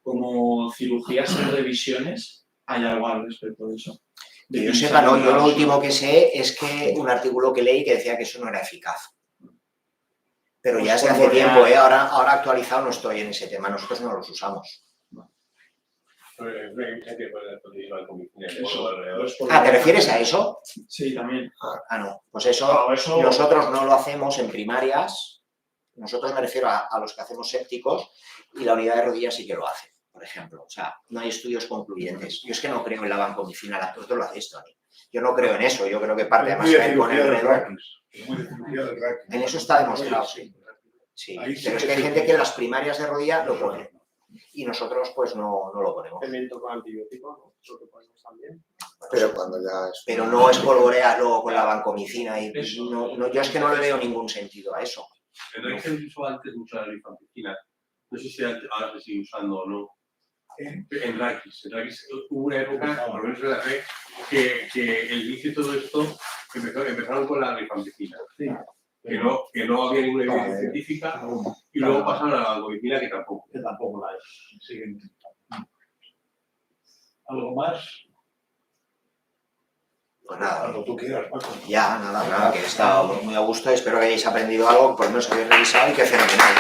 Como cirugías en revisiones, ¿hay algo al respecto de eso? Que yo sepa, no. Yo lo último que sé es que un artículo que leí que decía que eso no era eficaz. Pero ya desde hace tiempo, ahora actualizado no estoy en ese tema, nosotros no los usamos. ¿Te refieres a eso? Sí, también. No, pues eso nosotros no lo hacemos en primarias, nosotros me refiero a los que hacemos sépticos y la unidad de rodillas sí que lo hace, por ejemplo. O sea, no hay estudios concluyentes. Yo es que no creo en la vancomicina, vosotros lo hacéis, Tony. Yo no creo en eso, yo creo que parte además se con el redo. En eso está demostrado, sí. Sí, pero es que hay gente que en las primarias de rodilla lo pone. Y nosotros pues no lo ponemos. Cemento con antibiótico, ¿no? Eso que ponemos también. Pero cuando ya es... Pero no espolvoreas luego con la vancomicina y no, yo es que no le veo ningún sentido a eso. Entonces se usó antes mucho la rifampicina. No sé si ahora se sigue usando o no. En raquis hubo una época, por lo menos en la fe, que el inicio de todo esto empezaron con la rifampicina. Sí. Que no había ninguna evidencia científica y luego pasaron a la vancomicina que tampoco la hay. Siguen. ¿Algo más? Pues nada. Cuando tú quieras, Paco. Ya, nada, que he estado muy a gusto y espero que hayáis aprendido algo, por lo menos habéis revisado y que fenomenal.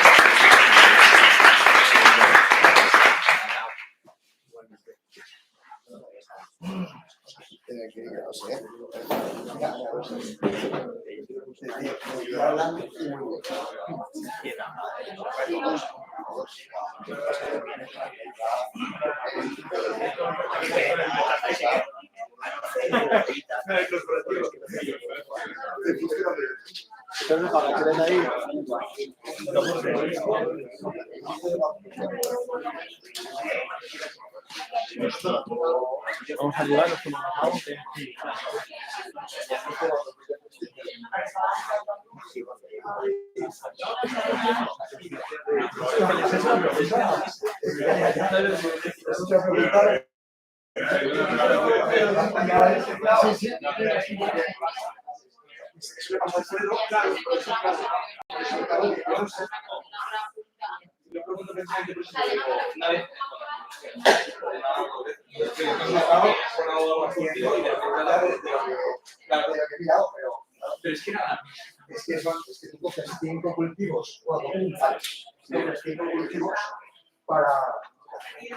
Vamos a ayudar a los que nos bajamos. Eso le pasa a Alfredo, claro. Yo pregunto precisamente por eso. Una vez. Pero es que nada. Es que tú coges 5 cultivos, bueno, coges 5 cultivos para que